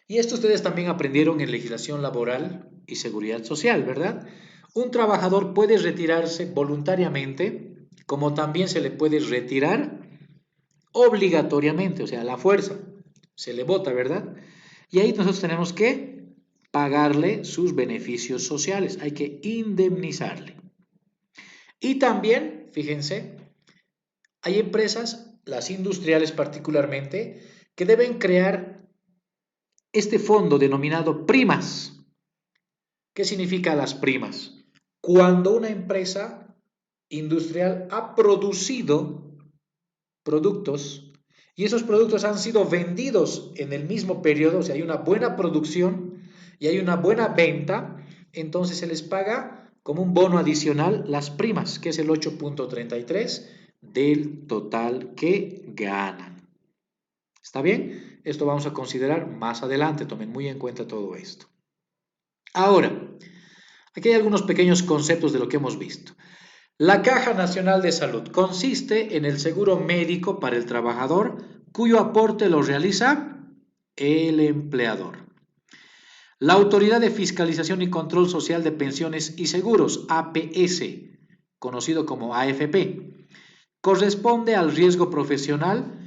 Y esto ustedes también aprendieron en legislación laboral y seguridad social, ¿verdad? Un trabajador puede retirarse voluntariamente, como también se le puede retirar obligatoriamente, o sea, a la fuerza. Se le vota, ¿verdad? Y ahí nosotros tenemos que pagarle sus beneficios sociales, hay que indemnizarle. Y también, fíjense, hay empresas, las industriales particularmente, que deben crear este fondo denominado primas. ¿Qué significa las primas? Cuando una empresa industrial ha producido productos y esos productos han sido vendidos en el mismo periodo, o sea, hay una buena producción y hay una buena venta, entonces se les paga como un bono adicional las primas, que es el 8.33 del total que ganan. ¿Está bien? Esto vamos a considerar más adelante, tomen muy en cuenta todo esto. Ahora, aquí hay algunos pequeños conceptos de lo que hemos visto. La Caja Nacional de Salud consiste en el seguro médico para el trabajador cuyo aporte lo realiza el empleador. La Autoridad de Fiscalización y Control Social de Pensiones y Seguros, APS, conocido como AFP, corresponde al riesgo profesional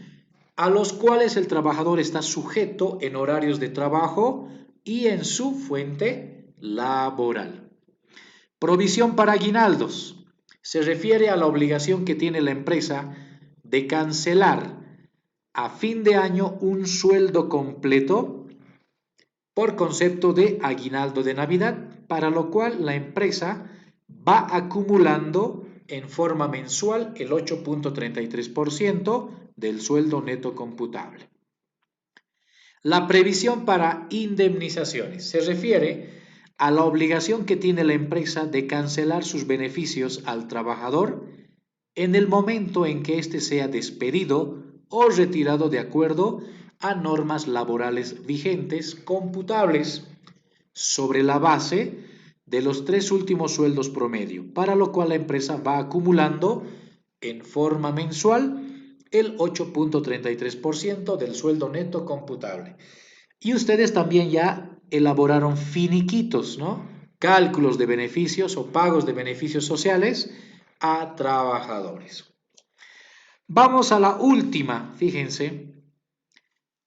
a los cuales el trabajador está sujeto en horarios de trabajo y en su fuente laboral. Provisión para aguinaldos. Se refiere a la obligación que tiene la empresa de cancelar a fin de año un sueldo completo por concepto de aguinaldo de Navidad, para lo cual la empresa va acumulando en forma mensual el 8.33% del sueldo neto computable. La previsión para indemnizaciones se refiere a la obligación que tiene la empresa de cancelar sus beneficios al trabajador en el momento en que éste sea despedido o retirado de acuerdo a normas laborales vigentes computables sobre la base de los 3 últimos sueldos promedio, para lo cual la empresa va acumulando en forma mensual el 8.33% del sueldo neto computable. Y ustedes también ya elaboraron finiquitos, ¿no? Cálculos de beneficios o pagos de beneficios sociales a trabajadores. Vamos a la última, fíjense,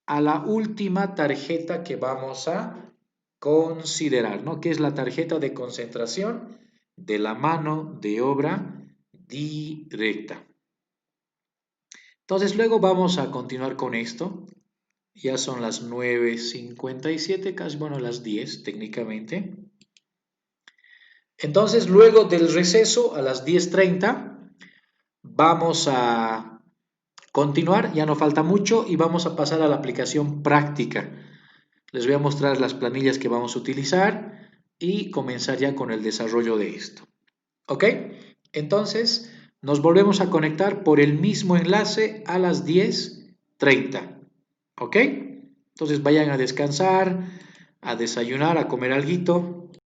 a la última tarjeta que vamos a considerar, ¿no? Que es la tarjeta de concentración de la mano de obra directa. Entonces luego vamos a continuar con esto. Ya son las 9:57, casi, bueno, las 10 técnicamente. Entonces luego del receso a las 10:30 vamos a continuar, ya no falta mucho y vamos a pasar a la aplicación práctica. Les voy a mostrar las planillas que vamos a utilizar y comenzar ya con el desarrollo de esto. ¿Ok? Entonces nos volvemos a conectar por el mismo enlace a las 10:30. ¿Ok? Entonces vayan a descansar, a desayunar, a comer alguito.